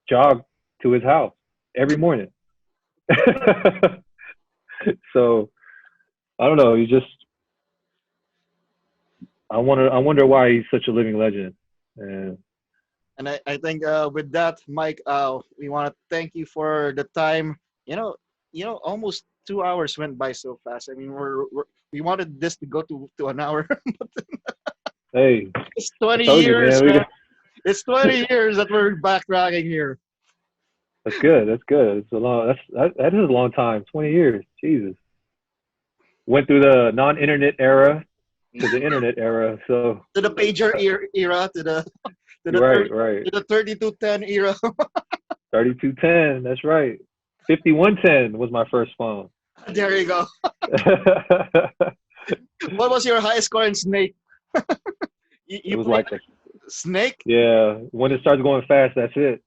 jog to his house every morning. So I don't know. You just I wonder why he's such a living legend. And And I think with that, Mike, we want to thank you for the time. Almost 2 hours went by so fast. I mean, we wanted this to go to an hour. hey, It's I 20 told you, years, man. man. It's 20 years that we're backtracking here. That's good. That's good. It's a long. That is a long time. 20 years. Jesus. Went through the non-internet era to the internet era. So To the pager era, to the to the right, 30, right. to the 3210 era. 3210. That's right. 5110 was my first phone. There you go. What was your high score in Snake? You, It you was played like Snake? yeah. When it starts going fast, that's it.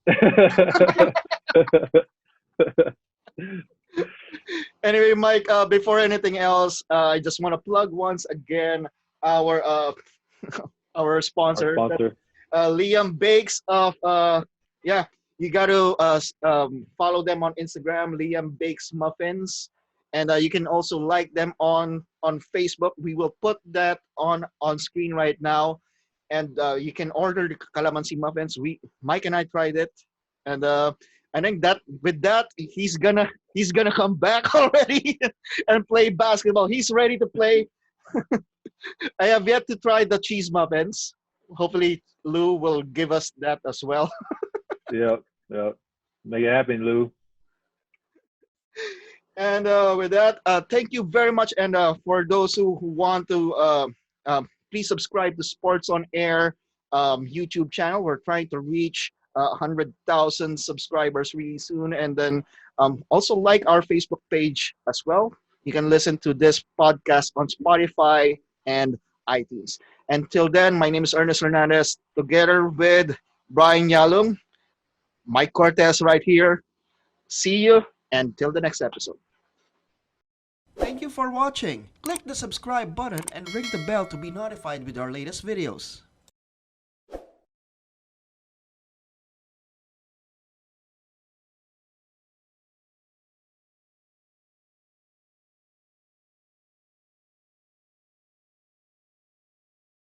Anyway, Mike, before anything else, I just want to plug once again our our Our sponsor, sponsor. Liam Bakes of yeah. You got to follow them on Instagram, Liam Bakes Muffins, and you can also like them on Facebook. We will put that on screen right now, and you can order the calamansi muffins. Mike and I tried it, and I think that with that he's gonna come back already and play basketball. He's ready to play. I have yet to try the cheese muffins. Hopefully, Lou will give us that as well. Yep. Yep. Make it happen, Lou. And with that, thank you very much. And for those who want to, please subscribe to Sports on Air YouTube channel. We're trying to reach 100,000 subscribers really soon. And then also like our Facebook page as well. You can listen to this podcast on Spotify and iTunes. Until then, my name is Ernest Hernandez, together with Brian Yalung, Mike Cortez right here. See you until the next episode. Thank you for watching. Click the subscribe button and ring the bell to be notified with our latest videos.